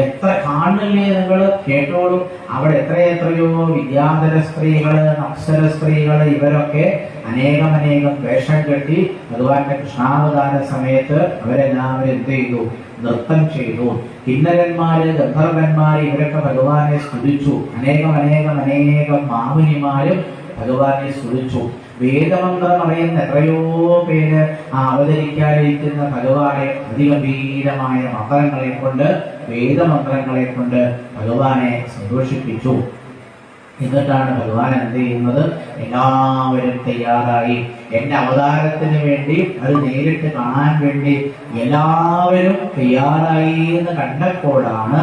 എത്ര കാണില്ലേ നിങ്ങൾ? കേട്ടോളൂ. അവിടെ എത്രയെത്രയോ വിദ്യാധര സ്ത്രീകള്, അപ്സര സ്ത്രീകള്, ഇവരൊക്കെ അനേകം വേഷം കെട്ടി ഭഗവാന്റെ കൃഷ്ണാവതാര സമയത്ത് അവരെല്ലാവരും എന്ത് ചെയ്തു? നൃത്തം ചെയ്തു. കിന്നരന്മാര്, ഗന്ധർവന്മാര് ഇവരൊക്കെ ഭഗവാനെ സ്തുതിച്ചു. അനേകം മാമുനിമാരും ഭഗവാനെ സ്തുതിച്ചു. വേദമന്ത്രം അറിയുന്ന എത്രയോ പേര് ആ അവതരിക്കാനിരിക്കുന്ന ഭഗവാനെ അതിഗംഭീരമായ മന്ത്രങ്ങളെ കൊണ്ട്, വേദമന്ത്രങ്ങളെ കൊണ്ട് ഭഗവാനെ സന്തോഷിപ്പിച്ചു. എന്നിട്ടാണ് ഭഗവാൻ എന്ത് ചെയ്യുന്നത്? എല്ലാവരും തയ്യാറായി. എന്റെ അവതാരത്തിന് വേണ്ടി, അത് നേരിട്ട് കാണാൻ വേണ്ടി എല്ലാവരും തയ്യാറായി എന്ന് കണ്ടപ്പോഴാണ്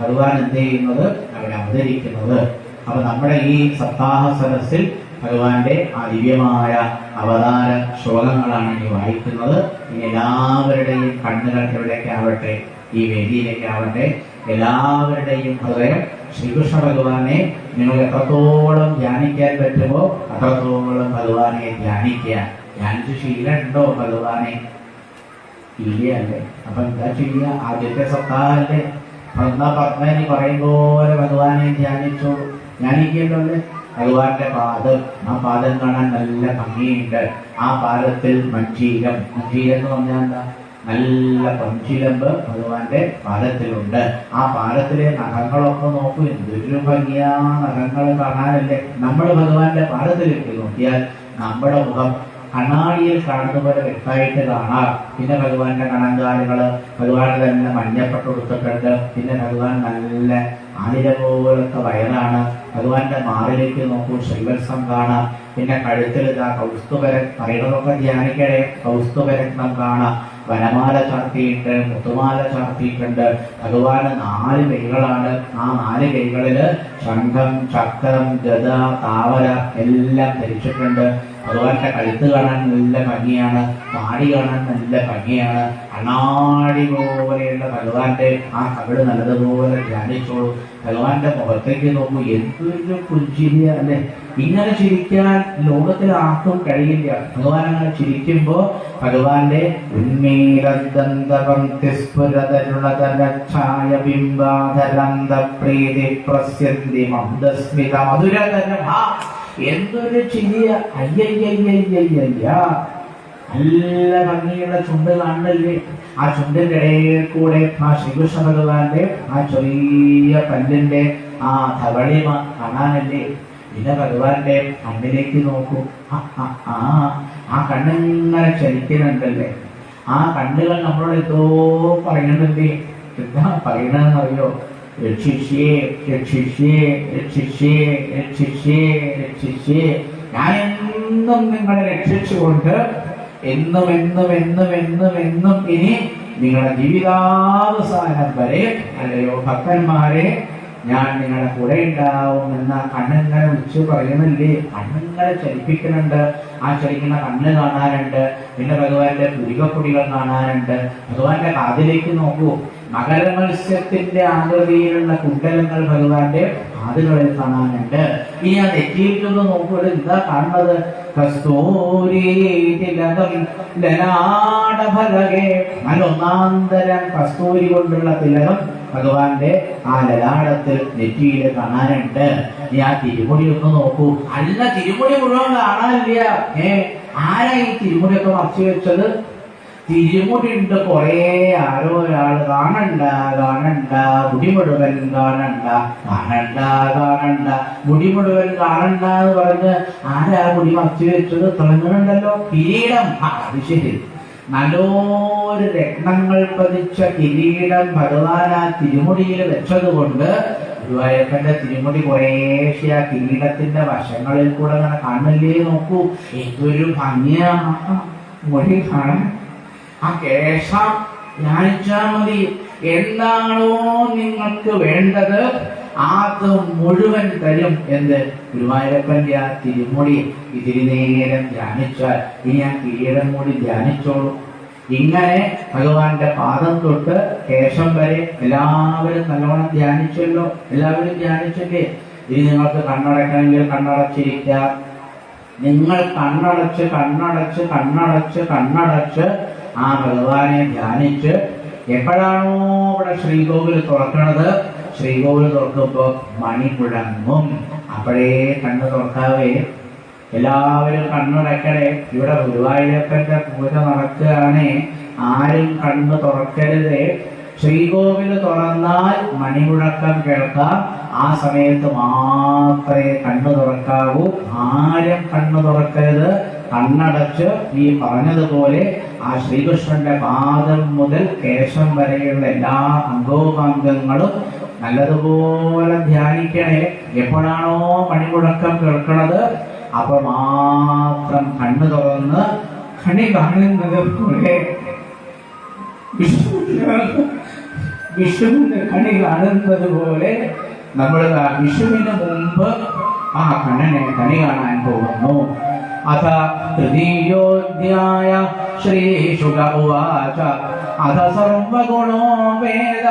ഭഗവാൻ എന്ത് ചെയ്യുന്നത്? അവിടെ അവതരിക്കുന്നത്. അപ്പൊ നമ്മുടെ ഈ സപ്താഹ സദസ്സിൽ ഭഗവാന്റെ ആ ദിവ്യമായ അവതാര ശ്ലോകങ്ങളാണ് ഇനി വായിക്കുന്നത്. ഇനി എല്ലാവരുടെയും കണ്ണുകൾ എവിടേക്കാവട്ടെ? ഈ വേദിയിലേക്കാവട്ടെ. എല്ലാവരുടെയും ഹൃദയം ശ്രീകൃഷ്ണ ഭഗവാനെ നിങ്ങൾ എത്രത്തോളം ധ്യാനിക്കാൻ പറ്റുമോ അത്രത്തോളം ഭഗവാനെ ധ്യാനിക്കുക. ധ്യാനിച്ച് ശീലമുണ്ടോ ഭഗവാനെ? ഇല്ല അല്ലേ? അപ്പൊ എന്താ ചെയ്യുക? ആദ്യത്തെ സപ്താഹല്ലേ? പത്മനി പറയും പോലെ ഭഗവാനെ ധ്യാനിക്കല്ലോ അല്ലേ? ഭഗവാന്റെ പാദം, ആ പാദം കാണാൻ നല്ല ഭംഗിയുണ്ട്. ആ പാദത്തിൽ മഞ്ജീരം എന്ന് പറഞ്ഞാൽ എന്താ? നല്ല പൊൻചിലമ്പ് ഭഗവാന്റെ പാദത്തിലുണ്ട്. ആ പാദത്തിലെ നഖങ്ങളൊക്കെ നോക്കൂ, എന്തൊരു ഭംഗിയാ നഖങ്ങൾ കാണാനല്ലേ. നമ്മൾ ഭഗവാന്റെ പാദത്തിലേക്ക് നോക്കിയാൽ നമ്മുടെ മുഖം കണ്ണാടിയിൽ കാണുന്ന പോലെ വ്യക്തമായിട്ട് കാണാം. പിന്നെ ഭഗവാന്റെ കണങ്കാലുകള്, ഭഗവാൻ തന്നെ മഞ്ഞപ്പെട്ട് കൊടുത്തിട്ടുണ്ട്. പിന്നെ ഭഗവാൻ നല്ല ആതിര പോലത്തെ വയറാണ്. ഭഗവാന്റെ മാറിലേക്ക് നോക്കൂ, ശ്രീവത്സം കാണാം. പിന്നെ കഴുത്തിൽ ഇതാ കൗസ്തുഭരൻ, പറയുന്നതൊക്കെ ധ്യാനിക്കണേ, കൗസ്തുഭരത്നം കാണാം. വനമാല ചാർത്തിയിട്ട്, മുത്തുമാല ചാർത്തിയിട്ടുണ്ട്. ഭഗവാന് 4 കൈകളാണ്. ആ 4 കൈകളില് ശംഖം, ചക്രം, ഗദ, താവര എല്ലാം ധരിച്ചിട്ടുണ്ട്. ഭഗവാന്റെ കഴുത്ത് കാണാൻ നല്ല ഭംഗിയാണ്, താടി കാണാൻ നല്ല ഭംഗിയാണ്. കണ്ണാടി പോലെയുള്ള ഭഗവാന്റെ ആ കവിട് നല്ലതുപോലെ ധ്യാനിച്ചോളൂ. ഭഗവാന്റെ മുഖത്തേക്ക് നോക്കൂ, എന്തൊരു പുഞ്ചിരിയ അല്ലെ. ഇങ്ങനെ ചിരിക്കാൻ ലോകത്തിൽ ആർക്കും കഴിയില്ല. ഭഗവാൻ അങ്ങനെ ചിരിക്കുമ്പോ ഭഗവാന്റെ എന്തൊരു ചിരിയ, അയ്യയ്യയ്യയ്യയ്യ. നല്ല ഭംഗിയുള്ള ചുണ്ട് കാണുന്നില്ലേ? ആ ചുണ്ടിന്റെ ഇടയിൽ കൂടെ ആ ശ്രീകൃഷ്ണ ഭഗവാന്റെ ആ ചെറിയ പല്ലിന്റെ ആ ധവളിമ കാണാനല്ലേ. പിന്നെ ഭഗവാന്റെ കണ്ണിലേക്ക് നോക്കൂ, ആ കണ്ണിങ്ങനെ ചലിക്കുന്നുണ്ടല്ലേ. ആ കണ്ണുകൾ നമ്മളോട് എന്തോ പറയുന്നുണ്ടല്ലേ. എന്താ പറയണെന്നറിയോ? രക്ഷിഷ്യേ രക്ഷിഷ്യേ രക്ഷിഷ്യേ രക്ഷിഷ്യേ രക്ഷിഷ്യേ. ഞാൻ എന്നും നിങ്ങളെ രക്ഷിച്ചുകൊണ്ട് എന്നും എന്നും എന്നും എന്നും എന്നും ഇനി നിങ്ങളുടെ ജീവിതാവസാനം വരെ അല്ലയോ ഭക്തന്മാരെ ഞാൻ നിങ്ങളുടെ കൂടെ ഉണ്ടാവും എന്ന കണ്ണിങ്ങനെ വിളിച്ച് പറയുന്നില്ലേ. കണ്ണിങ്ങനെ ചലിപ്പിക്കുന്നുണ്ട്. ആ ചലിക്കുന്ന കണ്ണ് കാണാനുണ്ട്. പിന്നെ ഭഗവാന്റെ പുരികപ്പൊടികൾ കാണാനുണ്ട്. ഭഗവാന്റെ കാതിലേക്ക് നോക്കൂ, മകരമത്സ്യത്തിന്റെ ആകൃതിയിലുള്ള കുണ്ടലങ്ങൾ ഭഗവാന്റെ കാതുകളിൽ കാണാനുണ്ട്. ഇനി ആ നെറ്റിയിൽക്കൊന്ന് നോക്കുമ്പോൾ എന്താ കാണുന്നത്? കസ്തൂരി തിലകം ലലാടഫലകേ. നല്ല ഒന്നാന്തരം കസ്തൂരി കൊണ്ടുള്ള തിലകം ഭഗവാന്റെ ആ ലലാടത്തിൽ നെറ്റിയിൽ കാണാനുണ്ട്. ഈ ആ തിരുമുടി ഒന്ന് നോക്കൂ. അല്ല, തിരുമുടി മുഴുവൻ കാണാനില്ല. ആരാ ഈ തിരുമുടിയൊക്കെ മറച്ചു വെച്ചത്? തിരുമുടി ഉണ്ട് കുറേ. ആരോ ഒരാൾ കാണണ്ട കാണണ്ട, മുടി മുഴുവൻ കാണണ്ട, കാണണ്ട കാണണ്ട, മുടി മുഴുവൻ കാണണ്ട എന്ന് പറഞ്ഞ് ആരാ മുടി മറച്ചു വെച്ചത്? തിളങ്ങുന്നുണ്ടല്ലോ കിരീടം. അത് ശരി, നല്ലൊരു രത്നങ്ങൾ പതിച്ച കിരീടം ഭഗവാൻ ആ തിരുമുടിയിൽ വെച്ചത് കൊണ്ട് ഗുരുവായൂരപ്പന്റെ തിരുമുടി കുറേശ്ശെ ആ കിരീടത്തിന്റെ വശങ്ങളിൽ കൂടെ അങ്ങനെ കാണില്ലേ. നോക്കൂ, എന്തൊരു ഭംഗിയാ മുടി കാണാൻ. ആ കേശം ധ്യാനിച്ചാൽ മതി. എന്താണോ നിങ്ങൾക്ക് വേണ്ടത് അത് മുഴുവൻ തരും. എന്ത്? ഗുരുവായൂരപ്പന്റെ ആ തിരുമുടി ഇതിരി നേരം ധ്യാനിച്ചാൽ. ഇനി ആ കിരീടം കൂടി ധ്യാനിച്ചോളൂ. ഇങ്ങനെ ഭഗവാന്റെ പാദം തൊട്ട് കേശം വരെ എല്ലാവരും നല്ലോണം ധ്യാനിച്ചല്ലോ. എല്ലാവരും ധ്യാനിച്ചില്ലേ? ഇനി നിങ്ങൾക്ക് കണ്ണടയ്ക്കണമെങ്കിൽ കണ്ണടച്ചിരിക്കാം. നിങ്ങൾ കണ്ണടച്ച് കണ്ണടച്ച് കണ്ണടച്ച് കണ്ണടച്ച് ആ ഭഗവാനെ ധ്യാനിച്ച് എപ്പോഴാണോ ഇവിടെ ശ്രീകോവിൽ തുറക്കണത്, ശ്രീകോവിൽ തുറക്കുമ്പോ മണി മുഴങ്ങും. അപ്പോഴേ കണ്ണ് തുറക്കാവേ. എല്ലാവരും കണ്ണുടയ്ക്കണേ. ഇവിടെ ഗുരുവായൂരപ്പന്റെ പൂജ നടക്കുകയാണേ. ആരും കണ്ണ് തുറക്കരുതേ. ശ്രീകോവിൽ തുറന്നാൽ മണിമുഴക്കം കേൾക്കാം. ആ സമയത്ത് മാത്രമേ കണ്ണു തുറക്കാവൂ. ആരും കണ്ണു തുറക്കരുത്. കണ്ണടച്ച് ഈ പറഞ്ഞതുപോലെ ആ ശ്രീകൃഷ്ണന്റെ പാദം മുതൽ കേശം വരെയുള്ള എല്ലാ അംഗോപാംഗങ്ങളും നല്ലതുപോലെ ധ്യാനിക്കണേ. എപ്പോഴാണോ മണിമുഴക്കം കേൾക്കണത് അപ്പൊ മാത്രം കണ്ണു തുറന്ന് കണി കാണുന്നത് പോലെ വിഷുവിന് കണി കാണുന്നത് പോലെ നമ്മൾ വിഷുവിന് മുമ്പ് ആ കണ്ണനെ കണി കാണാൻ പോകുന്നു. അഥ തൃതീയോധ്യായ ശ്രീശുക ഉവാച അഥ സർവഗുണോ വേദ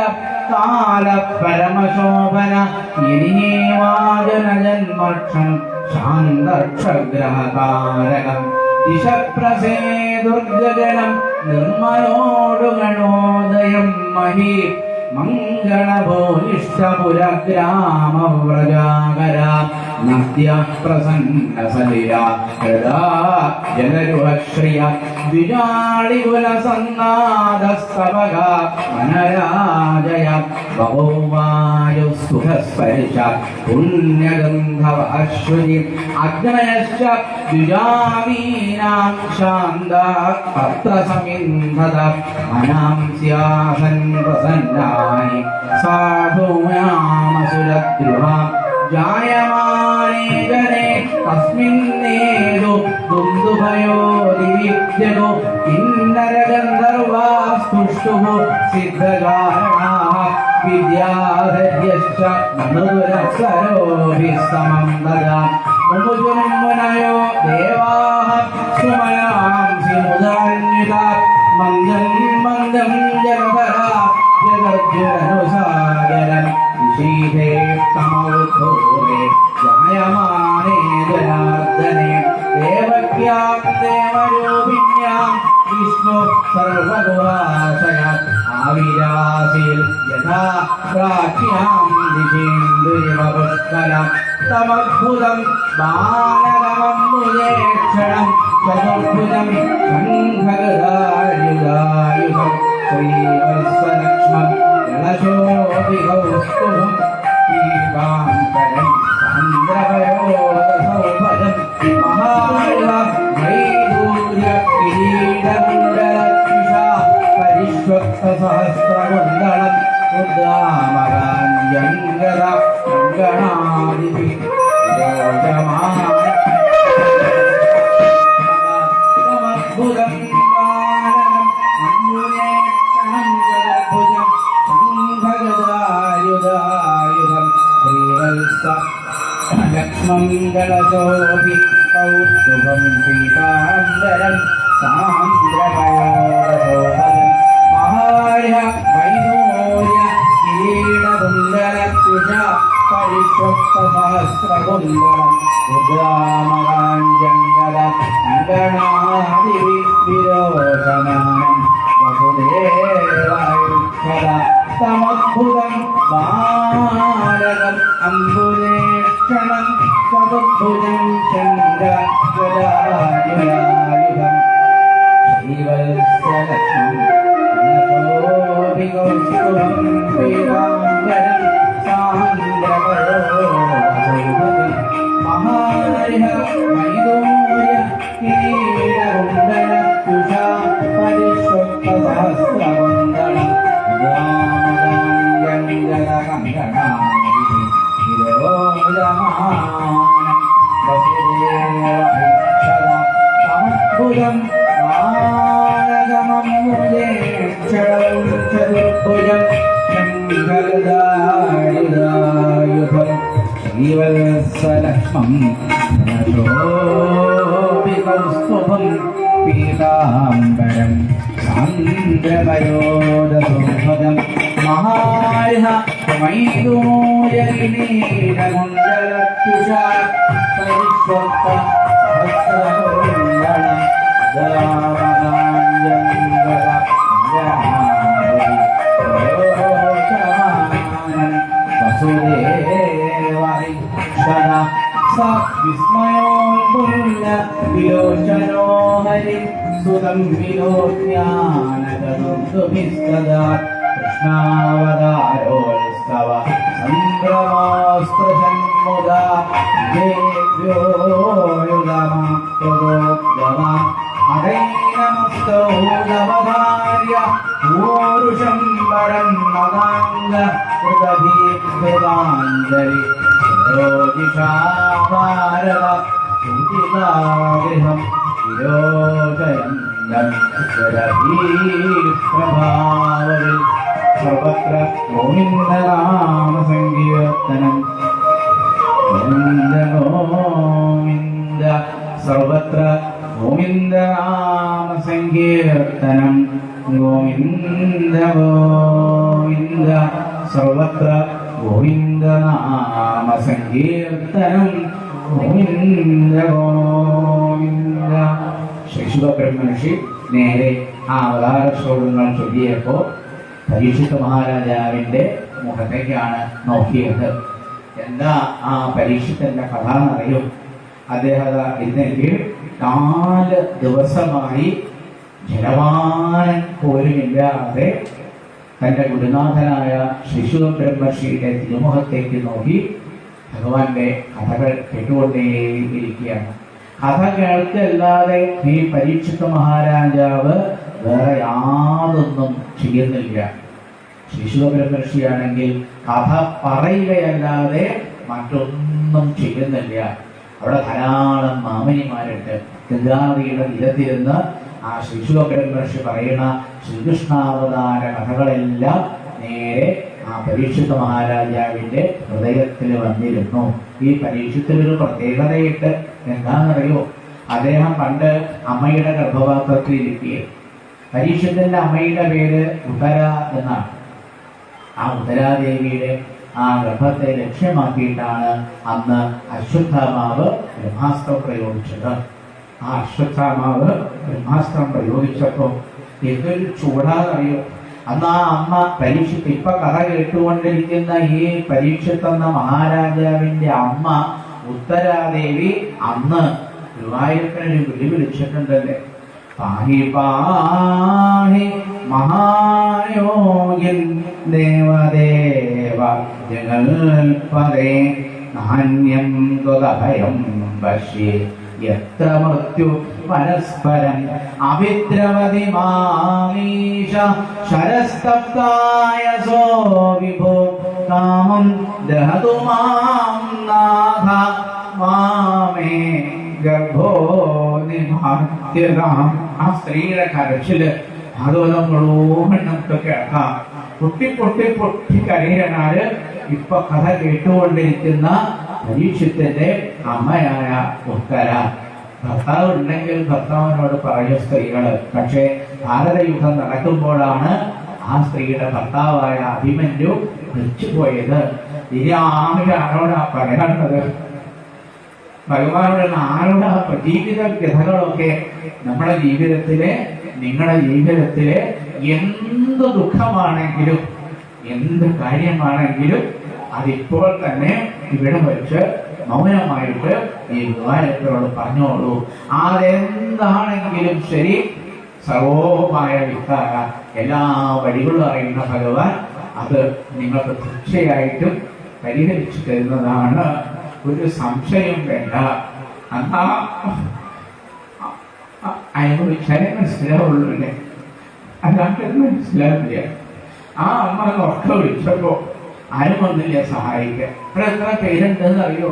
കാല പരമശോഭന യനിവാജനജന്മക്ഷം ശാന്തക്ഷഗ്രഹകാരകം ദിശപ്രസേ ദുർഗഗണം നിർമ്മലോടുഗണോദയം മഹി മംഗളഭൂനിഷ്ഠപുരഗ്രാമവ്രജാകര നദ്യ പ്രസന്ന സലില ഹൃദാ ജനരുഹശ്രിയ ദ്വിജാളികുലസന്നാദസ്തവക മനരാജയ ബഹുവായു സുഖസ്പരിശ പുണ്യഗന്ധവശ്രുതി അഗ്നയശ്ച ദ്വിജാമീനാം ശാന്ത പത്രസമിന്ധത മനാംസ്യാസൻ പ്രസന്നാനി സാധൂനാമസുരദ്രുഹാം ജായമാനേ ജനേ തസ്മിന്നേതു ദുന്ദുഭയോ ദിവിദ്യതോ കിന്നരഗന്ധർവാസ്തുഷ്ടുഃ സിദ്ധകാരണാഃ വിദ്യാധര്യശ്ച മധുരസരോഭിः സമം ദദാ മുമുജുർമുനയോ ദേവാഃ സുമനാംസി മുദാന്വിതാ മന്ദം മന്ദം ജഗധരാ ജഗർജുരനുസാഗരം വിശീതേ തമോദ്ധൂരേ ജായമാനേ ജനാർദ്ദനേ ദേവക്യാം ദേവരൂപിണ്യാം വിഷ്ണു സർവഗുഹാശയ ആവിരാസീൽ യഥാ പ്രാച്യാം ദിശേന്ദുരിവ പുഷ്കലം തമദ്ഭുതം ബാലകമം മുജേക്ഷണം ചതുർഭുജം ശംഖഗദായുധായുധം ശ്രീവത്സലക്ഷ്മം ജലശോഭികൗസ്തുഭം പീതാംബരം സാന്ദ്രവയോദസൗഭജം മഹാവൈദൂര്യകിരീടകുണ്ടലദ്വിഷാ പരിഷ്വക്തസഹസ്രകുണ്ടളം ഉദ്ദാമകാഞ്ജംഗദ ഗണാദിഭിः സമദ്ഭുതം ബാലകം അംബുജേക്ഷണം ജഗദ്ഭുജം ശംഖഗദായുധായുധം ശ്രീവത്സ ലക്ഷ്മംഗളശോഭി കൗസ്തുഭം പീതാംബരം സാന്ദ്രമയോദസോഭജം മഹാര്യ വൈദൂര്യ കിരീടകുണ്ടലദ്വിഷ പരിഷ്വക്തസഹസ്രകുണ്ടളം ഉദ്ദാമകാഞ്ജംഗദ ഗണാദിവിരോചമാനം വസുദേവായുധ സമദ്ഭുതം ബാലകം അംബുജേക്ഷണം ചതുർഭുജം ശംഖഗദായുധായുധം ശ്രീവത്സലക്ഷ്മം ശോഭികൗസ്തുഭം പീതാംബരം സാന്ദ്രവയോദസൗഭജം മഹാര്യ വൈദൂര്യ കിരീടകുണ്ടലദ്വിഷാ പരിഷ്വക്തസഹസ്രകുണ്ടളം വിരോചമാനം സമദ്ഭുതം ബാലകമം മുജേക്ഷണം ചതുർഭുജം ശംഖഗദായുധായുധം ശ്രീവത്സലക്ഷ്മം ശോഭികൗസ്തുഭം പീതാംബരം സാന്ദ്രമയോദസോഭജം മഹാര്യ വൈദൂര്യകിരീടകുണ്ടലദ്വിഷാ പരിഷ്വക്തസഹസ്രകുണ്ടളം ഉദ്ദാമകാഞ്ജംഗദ ഗണാദിവിരോചമാനം വസുദേവായുധ സ വിസ്മയോൽപുല്ല വിലോചനോ ഹരി സുതം വിലോജ്ഞാനകദുർദുഭിസ്തദാ കൃഷ്ണാവതാരോത്സവ സംഭ്രമോസ്പൃശന്മുദാ ദേവ്യോയുധമാ അടൈനമസ്തൗദവധാര്യ പൂരുഷം വരം മദാംഗ കൃതഭീകൃതാഞ്ജലി രോജിഷാ ഭാരത സുതിലാഗൃഹം വിരോചയന്തം ജലഭീപ്രഭാവവിൽ സർവത്ര ഗോവിന്ദനാമസങ്കീർത്തനം ഗോവിന്ദ ഗോവിന്ദ സർവത്ര ഗോവിന്ദനാമസങ്കീർത്തനം ഗോവിന്ദ ഗോവിന്ദ സർവത്ര ഗോവിന്ദനാമസങ്കീർത്തനം ഗോവിന്ദ ഗോവിന്ദ. ശിശുബ്രഹ്മർഷി നേരെ ആ അവതാര ശ്ലോകങ്ങൾ ചൊല്ലിയപ്പോൾ പരീക്ഷിത്ത് മഹാരാജാവിന്റെ മുഖത്തേക്കാണ് നോക്കിയത്. എന്താ ആ പരീക്ഷിത്തിന്റെ കഥ എന്നറിയും? അദ്ദേഹം ഇന്നെങ്കിൽ 4 ദിവസമായി ജലപാനം പോലുമില്ലാതെ തന്റെ ഗുരുനാഥനായ ശിശു ബ്രഹ്മർഷിയുടെ തിരുമുഖത്തേക്ക് നോക്കി ഭഗവാന്റെ കഥകൾ കേട്ടുകൊണ്ടേയിരിക്കുകയാണ്. കഥ കേൾക്കല്ലാതെ ഈ പരീക്ഷിത്ത് മഹാരാജാവ് വേറെ യാതൊന്നും ചെയ്യുന്നില്ല. ശിശു ബ്രഹ്മർഷിയാണെങ്കിൽ കഥ പറയുകയല്ലാതെ മറ്റൊന്നും ചെയ്യുന്നില്ല. അവിടെ ധാരാളം മാമനിമാരുണ്ട്. ഗംഗാനദിയുടെ തീരത്തിരുന്ന് ആ ശിശു ബ്രഹ്മർഷി പറയുന്ന ശ്രീകൃഷ്ണാവതാര കഥകളെല്ലാം നേരെ ആ പരീക്ഷിത്ത് മഹാരാജാവിന്റെ ഹൃദയത്തിൽ വന്നിരുന്നു. ഈ പരീക്ഷത്തിലൊരു പ്രത്യേകതയിട്ട് എന്താണെന്നറിയോ? അദ്ദേഹം പണ്ട് അമ്മയുടെ ഗർഭപാത്രത്തിൽ ഇരിക്കുകയും പരീക്ഷത്തിന്റെ അമ്മയുടെ പേര് ഉത്തര എന്നാണ്. ആ ഉത്തരാദേവിയുടെ ആ ഗർഭത്തെ ലക്ഷ്യമാക്കിയിട്ടാണ് അന്ന് അശ്വത്ഥാമാവ് ബ്രഹ്മാസ്ത്രം പ്രയോഗിച്ചത്. ആ അശ്വത്ഥാമാവ് ബ്രഹ്മാസ്ത്രം പ്രയോഗിച്ചപ്പോൾ എന്തൊരു ചൂടാന്നറിയോ? അന്ന് ആ അമ്മ പരീക്ഷിത്ത്, ഇപ്പൊ കഥ കേട്ടുകൊണ്ടിരിക്കുന്ന ഈ പരീക്ഷത്തെന്ന മഹാരാജാവിന്റെ അമ്മ ഉത്തരാദേവി അന്ന് ഗുരുവായൂരപ്പനെ വിളി വിളിച്ചിട്ടുണ്ടല്ലേ, പാഹി പാഹി മഹായോഗിൻ ദേവദേവ ജഗൽപദേ നാന്യം ത്വദഭയം പശ്യേ യത്ര മൃത്യു പരസ്പരം അഭിദ്രവതി മാമീശ ശരസ്തപ്തായ സോ വിഭോ കാമം ദഹതു മാം നാഥ മാമേ ഗർഭോ നിമാത്യതാം. ആ സ്ത്രീയുടെ കരച്ചില് ഭാഗവതം മുഴുവൻ നമുക്ക് കേൾക്കാം. പൊട്ടി പൊട്ടി പൊട്ടി കരയനാല് ഇപ്പൊ കഥ കേട്ടുകൊണ്ടിരിക്കുന്ന പരീക്ഷത്തിന്റെ അമ്മയായ ഉത്തര. ഭർത്താവ് ഉണ്ടെങ്കിൽ ഭർത്താവിനോട് പറയും സ്ത്രീകള്. പക്ഷേ ഭാരതയുദ്ധം നടക്കുമ്പോഴാണ് ആ സ്ത്രീയുടെ ഭർത്താവായ അഭിമന്യു മരിച്ചുപോയത്. ഇനി ആരോടാ പറയാനുള്ളത്? ഭഗവാനോട് ആരോടാ? ജീവിത കഥകളൊക്കെ നമ്മുടെ ജീവിതത്തിലെ, നിങ്ങളുടെ ജീവിതത്തിലെ എന്ത് ദുഃഖമാണെങ്കിലും എന്ത് കാര്യമാണെങ്കിലും അതിപ്പോൾ തന്നെ ഇവിടെ വെച്ച് മൗനമായിട്ട് ഈ ഗുരുവായൂരപ്പനോട് പറഞ്ഞോളൂ. അതെന്താണെങ്കിലും ശരി, സർവോമായ വിത്തായ എല്ലാ വഴികളും അറിയുന്ന ഭഗവാൻ അത് നിങ്ങൾക്ക് തീർച്ചയായിട്ടും പരിഹരിച്ചു തരുന്നതാണ്. ഒരു സംശയം വേണ്ട. എന്നാ അനുഭവിച്ചാലേ മനസ്സിലാവുള്ളൂല്ലേ, അല്ലാണ്ട് മനസ്സിലാവില്ല. ആ അമ്മ ഉറക്ക വിളിച്ചപ്പോ ആരും വന്നില്ല സഹായിക്കാൻ. ഇവിടെ എത്ര പേരുണ്ടെന്ന് അറിയോ?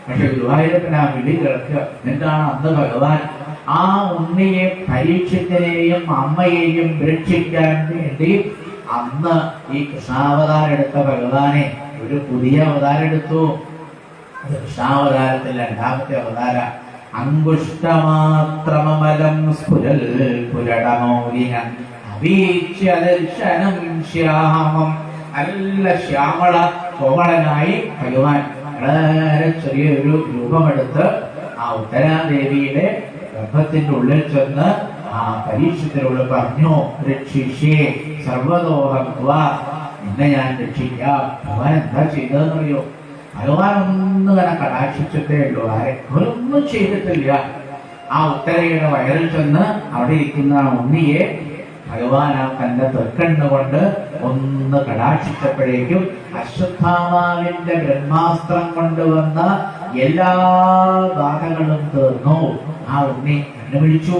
പക്ഷെ ഗുരുവായൂരപ്പൻ ആ വിളി കേൾക്കുക. എന്താണ് അന്ന് ഭഗവാൻ ആ ഉണ്ണിയെ പരീക്ഷത്തിനെയും അമ്മയെയും രക്ഷിക്കാൻ വേണ്ടി അന്ന് ഈ കൃഷ്ണാവതാരം എടുത്ത ഭഗവാനെ ഒരു പുതിയ അവതാരം എടുത്തു. കൃഷ്ണാവതാരത്തിൽ 2ാമത്തെ അവതാര അങ്കുഷ്ടമാത്രമലം സ്ഫുരൽ പുരടമൗലിനം അവീച്യദർശനം ശ്യാമം. നല്ല ശ്യാമള കോമളനായി ഭഗവാൻ വളരെ ചെറിയൊരു രൂപമെടുത്ത് ആ ഉത്തരാദേവിയുടെ ഗർഭത്തിന്റെ ഉള്ളിൽ ചെന്ന് ആ പരീക്ഷത്തിനോട് പറഞ്ഞു, രക്ഷിഷേ സർവതോഹത്വ, നിന്നെ ഞാൻ രക്ഷിക്കാം. ഭഗവാൻ എന്താ ചെയ്തതെന്നറിയോ? ഭഗവാൻ ഒന്നും തന്നെ കടാക്ഷിച്ചിട്ടേ ഉള്ളൂ. ഒന്നും ചെയ്തിട്ടില്ല. ആ ഉത്തരയുടെ വയറിൽ ചെന്ന് അവിടെ ഇരിക്കുന്ന ഉണ്ണിയെ ഭഗവാൻ ആ തന്റെ തൃക്കണ്ണുകൊണ്ട് ഒന്ന് കടാക്ഷിച്ചപ്പോഴേക്കും അശ്വത്ഥാമാവിന്റെ ബ്രഹ്മാസ്ത്രം കൊണ്ടുവന്ന എല്ലാ ബാധകളും തീർന്നു. ആ ഉണ്ണി കണ്ണുപിടിച്ചു.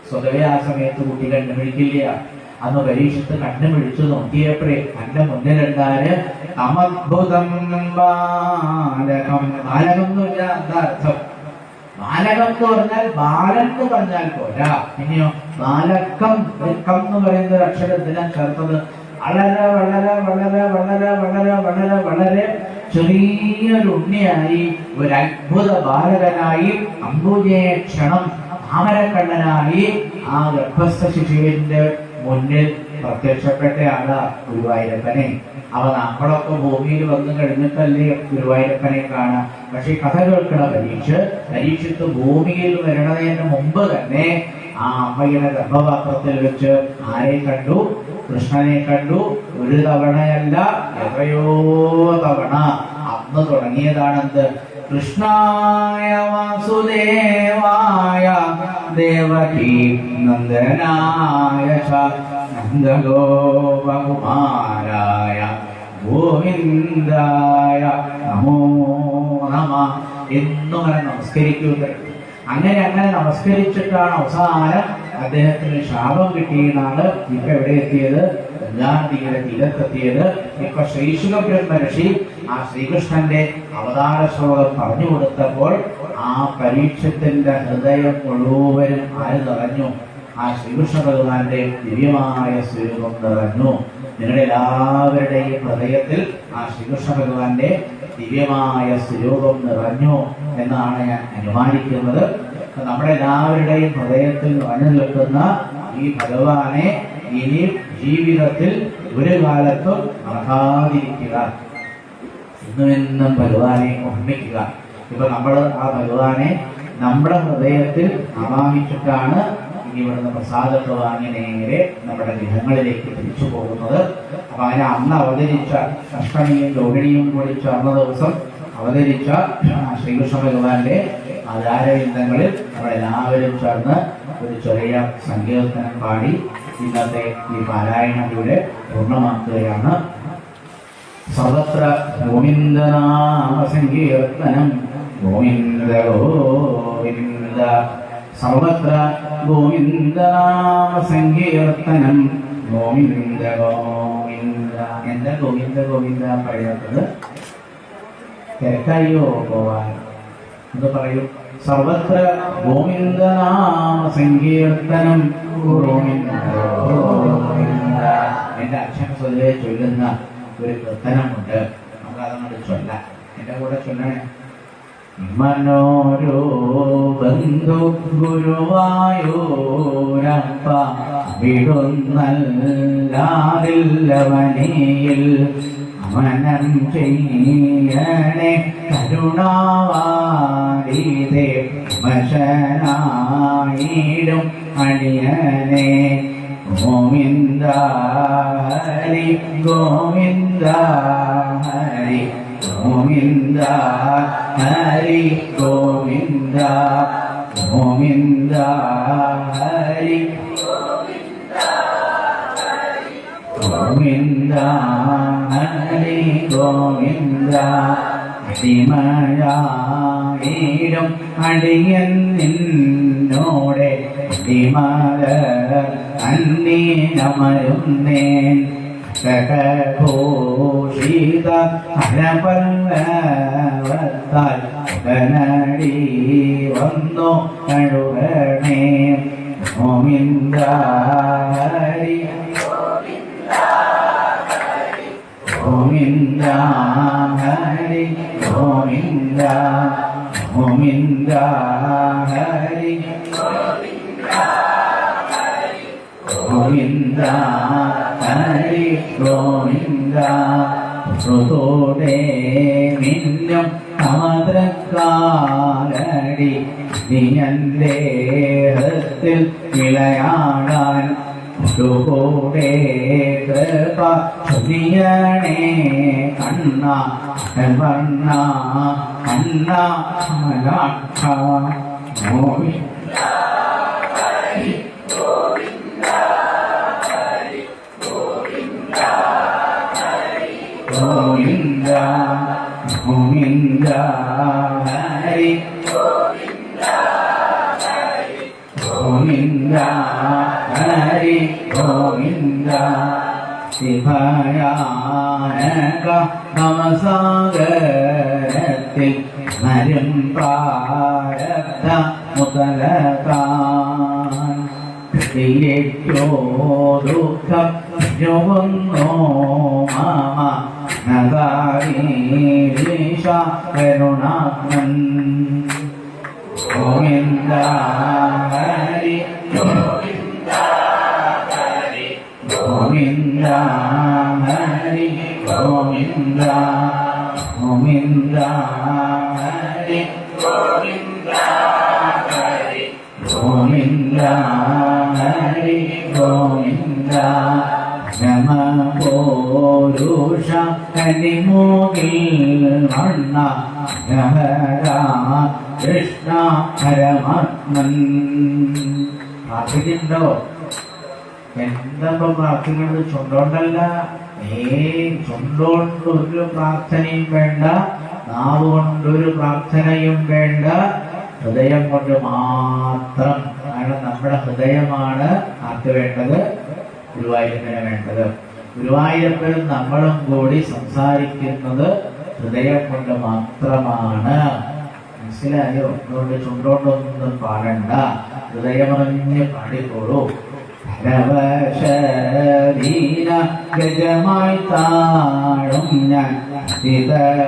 സ്വതവേ ആ സമയത്ത് കുട്ടി കണ്ണുപിടിക്കില്ല. അന്ന് പരീക്ഷത്ത് കണ്ണുപിടിച്ചു നോക്കിയപ്പോഴേ തന്റെ മുന്നിലുണ്ടാല് അമദ്ഭുതം ബാലകം. ബാലകം എന്ന് പറഞ്ഞാൽ എന്താ അർത്ഥം? ബാലകം എന്ന് പറഞ്ഞാൽ ബാലൻ എന്ന് പറഞ്ഞാൽ പോരാ. പിന്നെയോ ബാലക്കം എന്ന് പറയുന്ന അക്ഷരത്തിനാണ് ചേർത്തത്. വളരെ വളരെ വളരെ വളരെ വളരെ വളരെ വളരെ ചെറിയൊരു ഉണ്ണിയായി, ഒരു അത്ഭുത ബാലകനായി, അംബുജേക്ഷണം താമരക്കണ്ണനായി ആ ഗർഭസ്ഥ ശിശുവിന്റെ മുന്നിൽ പ്രത്യക്ഷപ്പെട്ട ആളാ ഗുരുവായൂരപ്പനെ. അവ നമ്മളൊക്കെ ഭൂമിയിൽ വന്നു കഴിഞ്ഞിട്ടല്ലേ ഗുരുവായൂരപ്പനെ കാണാം. പക്ഷെ കഥ കേൾക്കണ പരീക്ഷത്ത് ഭൂമിയിൽ വരുന്നതിന് മുമ്പ് തന്നെ ആ അമ്മയുടെ ഗർഭപാത്രത്തിൽ വെച്ച് ആരെ കണ്ടു? കൃഷ്ണനെ കണ്ടു. ഒരു തവണയല്ല, എത്രയോ തവണ. അന്ന് തുടങ്ങിയതാണെന്ത്? കൃഷ്ണായ വാസുദേവായ ദേവകീ നന്ദനായ നന്ദഗോപകുമാരായ ഗോവിന്ദായ നമോ നമ എന്നിങ്ങനെ നമസ്കരിക്കുന്നത്. അങ്ങനെ നമസ്കരിച്ചിട്ടാണ് അവസാനം അദ്ദേഹത്തിന് ശാപം കിട്ടിയെന്നാണ് ഇപ്പൊ എവിടെ എത്തിയത്? ഗംഗാനദിയുടെ തീരത്തെത്തിയത്. ഇപ്പൊ ശ്രീശുക ബ്രഹ്മർഷി ആ ശ്രീകൃഷ്ണന്റെ അവതാര ശ്ലോകം പറഞ്ഞു കൊടുത്തപ്പോൾ ആ പരീക്ഷത്തിന്റെ ഹൃദയം മുഴുവനും ആര് നിറഞ്ഞു? ആ ശ്രീകൃഷ്ണ ഭഗവാന്റെ ദിവ്യമായ സ്വരൂപം നിറഞ്ഞു. നിങ്ങളുടെ എല്ലാവരുടെയും ഹൃദയത്തിൽ ആ ശ്രീകൃഷ്ണ ഭഗവാന്റെ ദിവ്യമായ സ്വരൂപം നിറഞ്ഞു എന്നാണ് ഞാൻ അനുമാനിക്കുന്നത്. നമ്മുടെ എല്ലാവരുടെയും ഹൃദയത്തിൽ നിറഞ്ഞു നിൽക്കുന്ന ഈ ഭഗവാനെ ഇനി ജീവിതത്തിൽ ഒരു കാലത്തും മറക്കാതിരിക്കുക. എന്നും ഭഗവാനെ ഓർമ്മിക്കുക. ഇപ്പൊ നമ്മൾ ആ ഭഗവാനെ നമ്മുടെ ഹൃദയത്തിൽ ആവാഹിച്ചിട്ടാണ് ഇനി ഇവിടുന്ന് പ്രസാദത്തെ വാങ്ങി നേരെ നമ്മുടെ ഗൃഹങ്ങളിലേക്ക് തിരിച്ചു പോകുന്നത്. അപ്പൊ അങ്ങനെ അന്ന് അവതരിച്ച അഷ്ടമിയും രോഹിണിയും കൂടി ചേർന്ന ദിവസം അവതരിച്ച ശ്രീകൃഷ്ണ ഭഗവാന്റെ ആചാരവിന്ദങ്ങളിൽ നമ്മളെല്ലാവരും ചേർന്ന് ഒരു ചെറിയ സങ്കീർത്തനം പാടി ഇന്നത്തെ ഈ പാരായണത്തിലൂടെ പൂർണ്ണമാക്കുകയാണ്. സർവത്ര ഗോവിന്ദനാമ സങ്കീർത്തനം ഗോവിന്ദ ഗോവിന്ദ. സർവത്ര ഗോവിന്ദനാമ സങ്കീർത്തനം ഗോവിന്ദ ഗോവിന്ദ. എന്താ ഗോവിന്ദ ഗോവിന്ദ പറയാത്തത്? തിരക്കായോ പോവാൻ? എന്ന് പറയൂ. സർവത്ര ഗോവിന്ദനാമ സങ്കീർത്തനം ഗോവിന്ദ ഗോവിന്ദ. എന്റെ അച്ഛൻ സ്വതവേ ചൊല്ലുന്ന ഒരു കീർത്തനമുണ്ട്. നമുക്ക് അതങ്ങോട്ട് ചൊല്ലാം. എന്റെ കൂടെ ചൊല്ലണേ. മനോരോ ബന്ധു ഗുരുവായൂരപ്പ വിടുന്നല്ലാതില്ലവനിയിൽ അമനം ചെയ്യണേ കരുണാവാരിതേ വശനായിടും അടിയനെ. ഗോവിന്ദ ഹരി ഗോവിന്ദ ഹരി ഗോവിന്ദ ഹരി ഗോവിന്ദ ഗോവിന്ദ ഹരി ഗോവിന്ദ ഹരി ഗോവിന്ദ. അടിമയായിടും അടിയൻ നിന്നോടെ അടിമല അന്നീനമരുന്നേൻ. ഘോഷിത ഹരപല്ലവത്താൽ ഉടനടി വന്നു കഴുകണേ. ഗോവിന്ദ ഹരി ഗോവിന്ദ ഹരി ഗോവിന്ദ ഗോവിന്ദ ഹരി ഗോവിന്ദ ഹരി ഗോവിന്ദ. ൃതോടെ മിന്നും സമദ്രക്കാലടി നീയന്റെ ഹൃത്തിൽ വിളയാടാൻ കൂടെ കൃപ ചൊല്ലിയണേ കണ്ണ വർണ്ണ കണ്ണ മലാക്ഷ. ഗോവിന്ദ ഗോവിന്ദ ഗോവിന്ദ ഹരി ഗോവിന്ദ ഹരി ഗോവിന്ദ. ശിവയാനക നമസാഗരത്തിൽ നരം പ്രാരബ്ധ മുതലകാൻ. ഏറ്റോ ദുഃഖം യോഗന്നോ മാമ നഗാരീശ കരുണാത്മൻ. ഗോവിന്ദ ഹരി ഗോവിന്ദ ഹരി ഗോവിന്ദ ഹരി ഗോവിന്ദ ഗോവിന്ദ ഹരി ഗോവിന്ദ ഹരി ഗോവിന്ദ ഹരി ഗോവിന്ദ പരമപൗരുഷ കനിമോകിൽ വണ്ണ കൃഷ്ണ പരമാത്മൻ. പ്രാർത്ഥിക്കുന്നുണ്ടോ? എന്താ പ്രാർത്ഥിക്കുന്നത്? ചുണ്ടോണ്ടല്ല. ചുണ്ടോണ്ട് ഒരു പ്രാർത്ഥനയും വേണ്ട, നാവ് കൊണ്ടൊരു പ്രാർത്ഥനയും വേണ്ട, ഹൃദയം കൊണ്ട് മാത്രം. കാരണം നമ്മുടെ ഹൃദയമാണ് ആർക്ക് വേണ്ടത്? ഗുരുവായൂരപ്പന് വേണ്ടത്. ഗുരുവായൂരപ്പനും നമ്മളും കൂടി സംസാരിക്കുന്നത് ഹൃദയം കൊണ്ട് മാത്രമാണ്. മനസ്സിലായോ? അതുകൊണ്ട് ചുണ്ടോണ്ടൊന്നും പാടണ്ട, ഹൃദയമറിഞ്ഞ് പാടിക്കോളൂ. പരവശരീര ഗജമായി താഴും ഞാൻ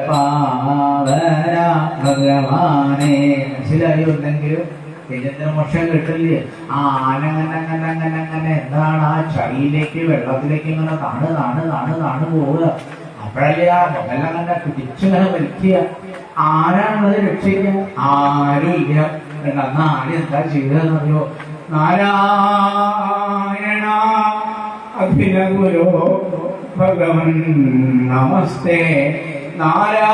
പാവന ഭഗവാനെ. മനസ്സിലായോ? എന്തെങ്കിലും ഗജേന്ദ്രമോക്ഷം കിട്ടില്ലേ? ആ ആനങ്ങനെ എന്താണ് ആ ചളിയിലേക്ക് വെള്ളത്തിലേക്ക് ഇങ്ങനെ താണ് പോവുക. അപ്പോഴല്ലേ ആ മുതലങ്ങനെ പിടിച്ചിങ്ങനെ വലിക്കുക. ആരാണത് രക്ഷിക്കുക? ആരും ഇല്ല. അന്ന് ആരും എന്താ ചെയ്തതെന്നറിയോ? നാരായണ അഖില ഗുരോ ഭഗവൻ നമസ്തേ. നാരായണ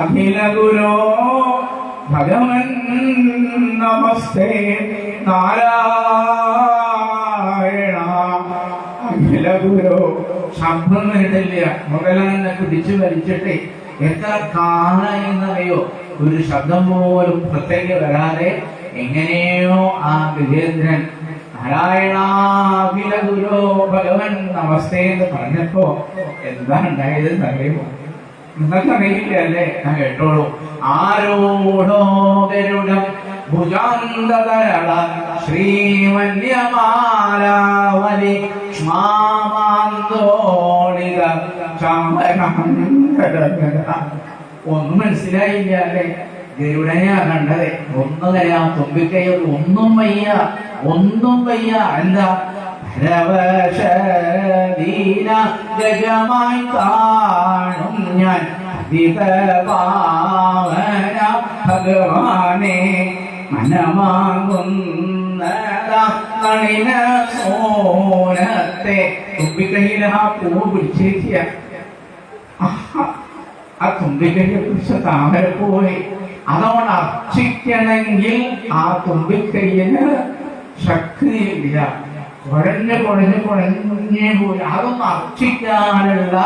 അഖില ഗുരോ ഭഗവൻ നമസ്തേ. നാരായണ അഖില ഗുരോ. ശബ്ദം കേട്ടില്ല. മുതലെന്നെ പിടിച്ചു വലിച്ചിട്ട് എത്ര കാലയെന്നറിയോ? ഒരു ശബ്ദം പോലും പ്രത്യേകം വരാതെ എങ്ങനെയോ ആ ഗജേന്ദ്രൻ നാരായണാഖില ഗുരോ ഭഗവൻ നമസ്തേ എന്ന് പറഞ്ഞപ്പോ എന്താ ഉണ്ടായതെന്ന് അറിയുമോ? നിങ്ങൾക്കറിയില്ല അല്ലേ? ഞാൻ കേട്ടോളൂ. ആരോടോ ഗരുഡം ഭുജാന്തതരള ശ്രീവന്യമാലാവലി ക്ഷ്മാമാന്തോളിക ചാമരമംഗള. ഒന്നും മനസ്സിലായില്ല അല്ലേ? ഗരുഡനെയാ കണ്ടത്. ഒന്ന് തരാം തുമ്പിക്കൈ. ഒന്നും വയ്യ. എന്താ? പരവശദീന ഗജമായി കാണും ഞാൻ പാവന ഭഗവാനെ. മനമാകുന്ന സോനത്തെ തുമ്പിക്കൈയിൽ ആ പൂവ് പിടിച്ചിരിക്കുക. ആ തുമ്പിക്കൈയെ കുറിച്ച് താമരപ്പോയി. അതുകൊണ്ട് അർച്ചിക്കണമെങ്കിൽ ആ തുമ്പിക്കൈയിന് ശക്തിയില്ല. കുഴഞ്ഞ് പോയി. അതൊന്നും അർച്ചിക്കാനുള്ള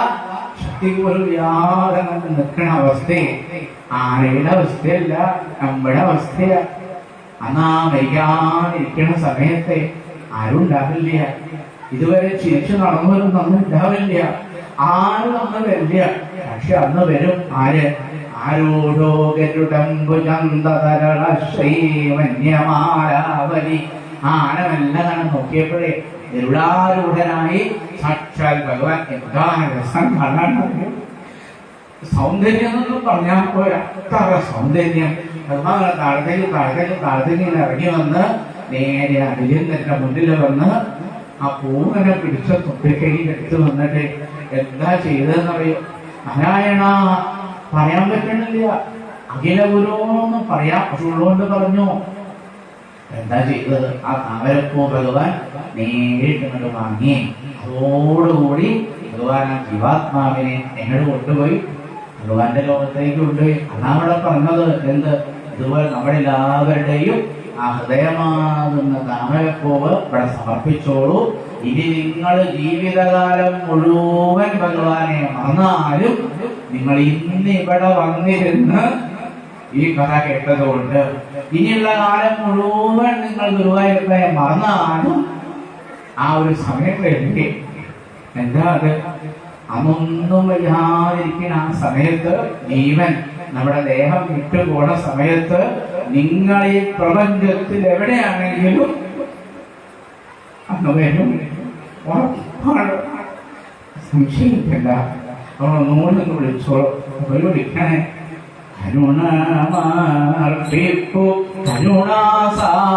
ശക്തി പോലും യാതെ നിൽക്കുന്ന അവസ്ഥയെ. ആരുടെ അവസ്ഥയല്ല, നമ്മുടെ അവസ്ഥയാ. അന്നാ മരിക്കാതിരിക്കുന്ന സമയത്തെ ആരും ഉണ്ടാവില്ല. ഇതുവരെ ചിരിച്ചു നടന്നവരൊന്നും ഉണ്ടാവില്ല. ആരും അന്ന് വരില്ല. പക്ഷെ അന്ന് വരും. ആര്? ആരോടോ ഗരുഡംബുജന്തതരള ശ്രീവന്യമാലാവലി. ആനമെല്ലാം നോക്കിയപ്പോഴേ ഗരുഡാരൂഢനായി സാക്ഷാൽ ഭഗവാൻ. എന്താ രസം കാണാൻ! സൗന്ദര്യം എന്നൊന്നും പറഞ്ഞാൽ പോരാ, അത്ര സൗന്ദര്യം. ഭഗവാൻ താഴത്തേക്ക് ഇറങ്ങി വന്ന് നേരെ അടിയന്റെ മുന്നിൽ വന്ന് ആ പൂവിനെ പിടിച്ച തുമ്പിക്കൈയിൽ എടുത്ത് വന്നിട്ട് എന്താ ചെയ്തതെന്നറിയോ? നാരായണ പറയാൻ പറ്റണില്ല. അഖില ഗുരുവെന്ന് പറയാം. പക്ഷെ ഉള്ളതുകൊണ്ട് പറഞ്ഞു. എന്താ ചെയ്തത്? ആ താമരപ്പൂ ഭഗവാൻ നേരിട്ട് ഇങ്ങോട്ട് വാങ്ങി. അതോടുകൂടി ഭഗവാൻ ആ ജീവാത്മാവിനെ എങ്ങോട്ട് കൊണ്ടുപോയി? ഭഗവാന്റെ ലോകത്തേക്ക് കൊണ്ടുപോയി. അതാണ് പറഞ്ഞത്. എന്ത്? ഇതുപോലെ നമ്മുടെ എല്ലാവരുടെയും ആ ഹൃദയമാകുന്ന താമരപ്പൂവ് ഇവിടെ സമർപ്പിച്ചോളൂ. ഇനി നിങ്ങൾ ജീവിതകാലം മുഴുവൻ ഭഗവാനെ മറന്നാലും നിങ്ങൾ ഇന്ന് ഇവിടെ വന്നിരുന്ന് ഈ കഥ കേട്ടതുകൊണ്ട് ഇനിയുള്ള കാലം മുഴുവൻ നിങ്ങൾ ഗുരുവായൂരപ്പനെ മറന്നാലും ആ ഒരു സമയം കഴിഞ്ഞ് എന്താ അത്? അതൊന്നും വയ്യാതിരിക്കുന്ന ആ സമയത്ത് ജീവൻ നമ്മുടെ ദേഹം വിട്ടുപോണ സമയത്ത് നിങ്ങൾ ഈ പ്രപഞ്ചത്തിൽ എവിടെയാണെങ്കിലും അന്ന് വരും. ഉറപ്പാണ്, സംശയിക്കണ്ട. അവനൊന്നുകൊണ്ടൊന്ന് വിളിച്ചോളൂ. വിളിക്കണേ. കരുണമാർപ്പിപ്പു കരുണാസാഗരം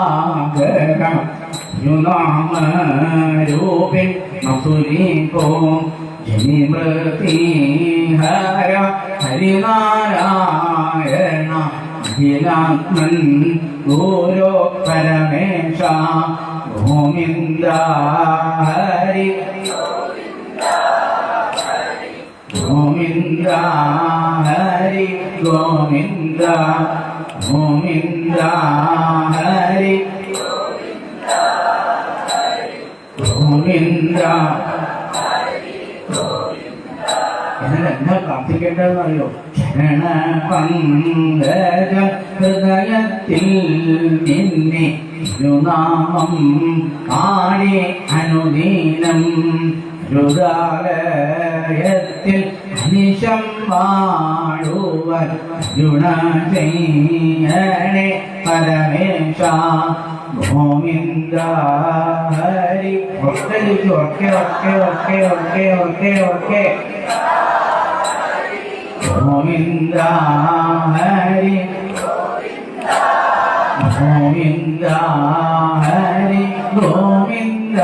യുനാമരൂപിൻ മധുരീകോ ജനിമൃതിഹര ഹരിനാരായണ അഖിലാത്മൻ ഗുരു പരമേശ ഗോവിന്ദ ഹരി ഗോവിന്ദ ഹരി ഗോവിന്ദ ഗോവിന്ദ ഹരി ഗോവിന്ദ. എന്നാ പ്രാർത്ഥിക്കേണ്ടതെന്ന് അറിയോ? ശരണ പങ്കജ ഹൃദയത്തിൽ നിന്നെ നാമം പാടി അനുദീനം ഹൃദാലയത്തിൽ നിശം പാടുവൻ ഗുണ ചെയ്യണേ പരമേശ ഗോവിന്ദ ഹരി. ഒക്കെ ഒക്കെ ഒക്കെ ഒക്കെ ഒക്കെ ഒക്കെ ഒക്കെ ഗോവിന്ദ ഹരി ഗോവിന്ദ ഹരി ഗോവിന്ദ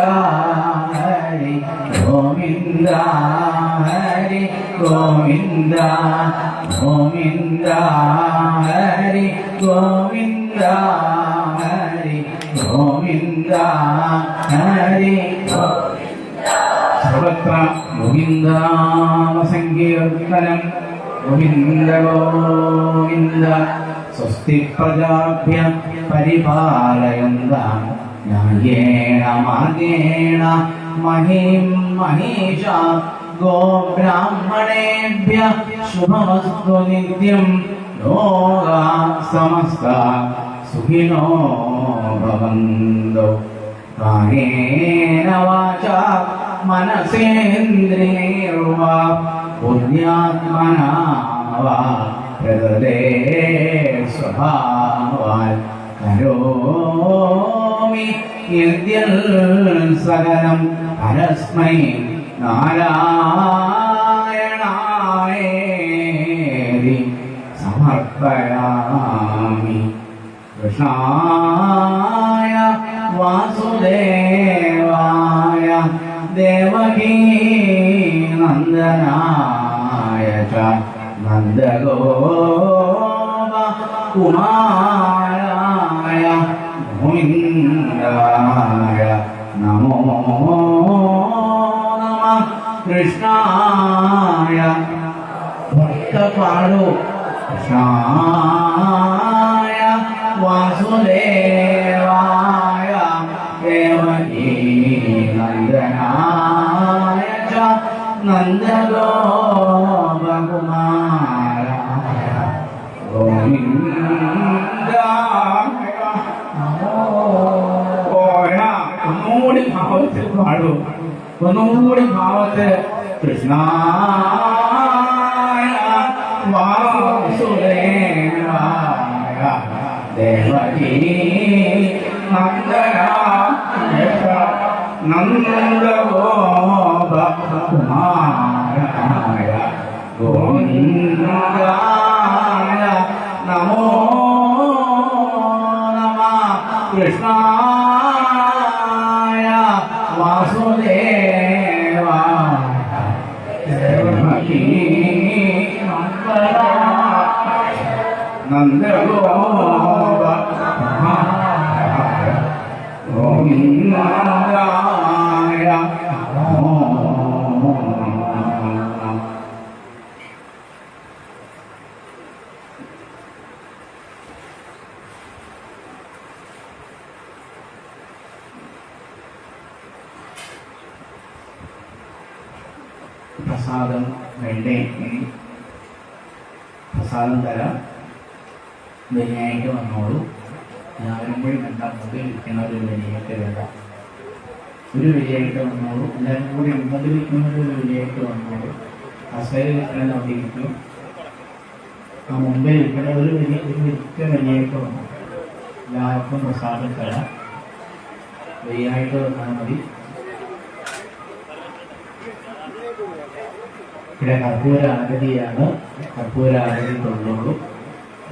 ഹരി ഗോവിന്ദ ഹരി ഗോവിന്ദ ഗോവിന്ദ ഹരി ഗോവിന്ദ ഹരി ഗോവിന്ദ ഹരി. സർവത്ര ഗോവിന്ദാമസങ്കീർത്തനം ഗോവിന്ദ ഗോവിന്ദ. സ്വസ്തി പ്രജാഭ്യം പരിപാലയന്താം ന്യായേന മാർഗേണ മഹീം മഹീഷാ ഗോബ്രാഹ്മണേഭ്യഃ ശുഭമസ്തു നിത്യം ലോകാ സമസ്താ സുഖിനോ ഭവന്തു. കായേന വാചാ മനസേന്ദ്രിയൈർവാ ബുദ്ധ്യാത്മനാ വാ പ്രകൃതേ സ്വഭാവാൽ കരോമി യദ്യൽ സകലം പരസ്മൈ നാരായണായേതി സമർപ്പയാമി. കൃഷ്ണായ വാസുദേവായ ദേവകീ നന്ദനായ ച നന്ദഗോപ കുമാരായ ഗോവിന്ദായ നമോ നമഃ. കൃഷ്ണായ ഭക്തപാടു കൃഷ്ണായ വാസുദേവായ ദേവകീ നന്ദനായ ച നന്ദഗോപകുമാരായ ഗോവിന്ദായ നമോ. ഒന്നുകൂടി ഭാവത്തിൽ പാടൂ, ഒന്നുകൂടി ഭാവത്തിൽ. കൃഷ്ണായ വാസുദേവായ ദേവകീ നന്ദനായ നന്ദഗോപകുമാരായ ഗോവിന്ദായ നമോ നമഃ. കൃഷ്ണായ വാസുദേവായ ദേവകീ നന്ദഗോപകുമാരായ ഗോവിന്ദായ നമോ നമഃ. പ്രസാദം വേണ്ടേ? പ്രസാദം തരാം. ബനിയായിട്ട് വന്നോളൂ. എല്ലാവരും കൂടി കണ്ട മുമ്പിലിരിക്കുന്ന ഒരു ബനിയായിട്ട് വേണ്ട, ഒരു വലിയായിട്ട് വന്നോളൂ. എല്ലാവരും കൂടി മുമ്പിലിരിക്കുന്നത് ഒരു വലിയായിട്ട് വന്നോളൂ. കസേരയിലിരിക്കുന്നത് അവിടെ ഇരിക്കും. ആ മുമ്പിൽ ഇരിക്കുന്ന ഒരു വലിയ വലിയായിട്ട് വന്നോളൂ. എല്ലാവർക്കും പ്രസാദം തരാം. വലിയായിട്ട് വന്നാൽ മതി. ഇവിടെ കർപ്പൂരാരതിയാണ്. കർപ്പൂരാരതി തൊള്ളോളൂ.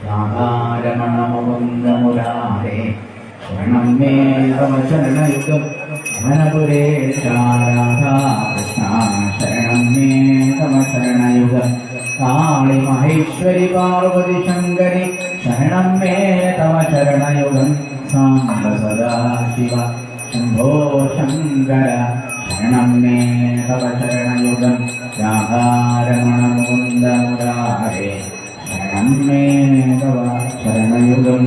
രാധാരമണമുകുന്ദമുരാരേ ശരണം മേ തവ ചരണയുഗം മനപുരേശാ. രാധാകൃഷ്ണ ശരണം മേ തവ ചരണയുഗം. കാളി മഹേശ്വരി പാർവതി ശങ്കരി ശരണം മേ തവ ചരണയുഗം. സാംബ സദാശിവ ശംഭോ ശങ്കര ശരണം മേ തവ ശരണയുഗം രാധാരമണ മുകുന്ദ മുരാരേ ശരണം മേ തവ ശരണയുഗം.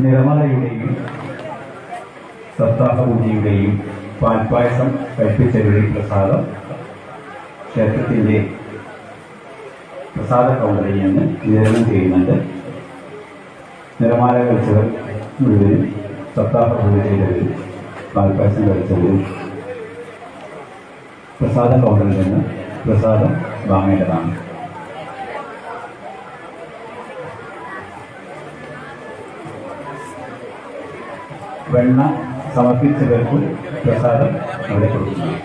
നിറമലയുടെയും സപ്താഹപൂജയുടെയും പാൽപ്പായസം കഴിപ്പിച്ചവരുടെയും പ്രസാദം ക്ഷേത്രത്തിൻ്റെ പ്രസാദ കൗണ്ടറിൽ നിന്ന് വിതരണം ചെയ്യുന്നുണ്ട്. നിറമാല കഴിച്ചവർ മുഴുവനും സപ്താഹപൂജ ചെയ്തവരും പാൽപ്പായസം കഴിച്ചവരും പ്രസാദ കൗണ്ടറിൽ നിന്ന് പ്രസാദം വാങ്ങേണ്ടതാണ്. വെണ്ണ സമർപ്പിച്ചവർക്ക് പ്രസാദം അവിടെ കൊടുക്കുന്നു.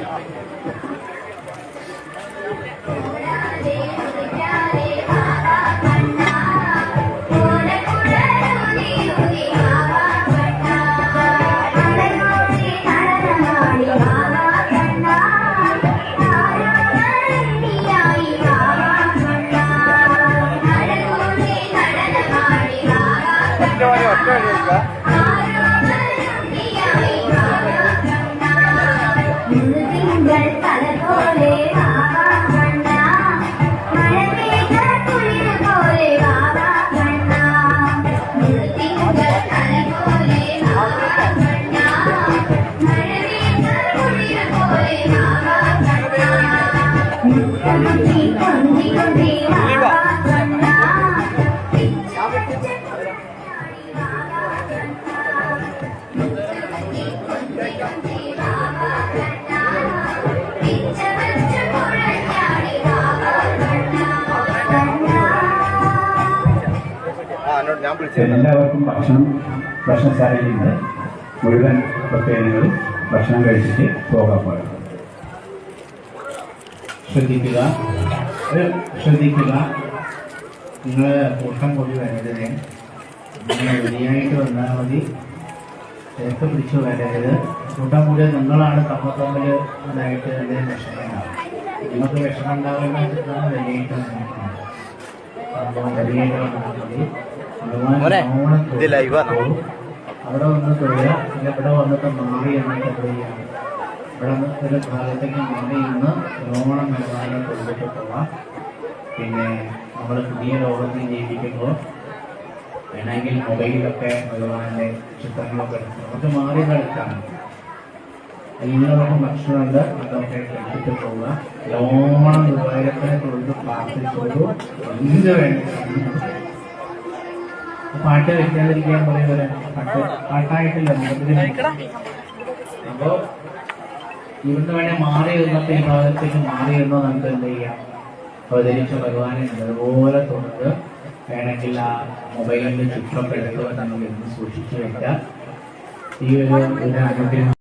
എല്ലാവർക്കും ഭക്ഷണശാലയിൽ നിന്ന് മുഴുവൻ പ്രത്യേകങ്ങളും ഭക്ഷണം കഴിച്ചിട്ട് പോകാൻ പാടും. ശ്രദ്ധിക്കുക, നിങ്ങൾ കൂട്ടം കൂടി വരരുത്. നിങ്ങൾ റെഡിയായിട്ട് വന്നാൽ മതി. തിരക്ക് പിടിച്ചു വരരുത്. കൂട്ടം കൂടിയ നിങ്ങളാണ് തമ്മിൽ ഇതായിട്ട് എന്തെങ്കിലും വിഷമം ഉണ്ടാവും. നിങ്ങൾക്ക് വിഷമം ഉണ്ടാകുന്നതാണ് റെഡിയായിട്ട് വന്നാൽ റെഡിയായിട്ട് വന്നാൽ മതി. അവിടെ വന്ന് തൊഴുക. ഇവിടെ വന്നിട്ട് മാറി എന്നിട്ട് എന്ത് ചെയ്യാം, ഇവിടെ ഒരു ഭാഗത്തേക്ക് മാറി ഇന്ന് രോമണം ഭഗവാനെ തൊഴുതിട്ട് പോവാം. പിന്നെ നമ്മൾ പുതിയ ലോകത്തിൽ ജീവിക്കുമ്പോൾ വേണമെങ്കിൽ മൊബൈലൊക്കെ ഭഗവാന്റെ ചിത്രങ്ങളൊക്കെ എടുത്ത് നമുക്ക് മാറി കളിക്കാം. എല്ലാവർക്കും ഭക്ഷണമുണ്ട്, അതൊക്കെ കഴിച്ചിട്ട് പോവുക. രോമണം ഗുരുവായൂരപ്പനെ തൊഴുത് പ്രാർത്ഥിച്ചോളൂ. എന്ത് വേണം പാട്ട് വെക്കാതിരിക്കാൻ പറയുന്നത് പാട്ടായിട്ടില്ല. അപ്പോൾ ഇവിടുന്ന് വേണേൽ മാറി നിന്നപ്പോൾ ഈ ഭാഗത്തേക്ക് മാറി നിന്നോ നമുക്ക് എന്ത് ചെയ്യാം, അവതരിച്ച ഭഗവാനെ നല്ലതുപോലെ തൊട്ട് വേണമെങ്കിൽ ആ മൊബൈലിൻ്റെ ചിത്രമൊക്കെ എടുത്ത് നമുക്ക് ഇന്ന് സൂക്ഷിച്ചു വെക്കാം. ഈ ഒരു അനുഗ്രഹം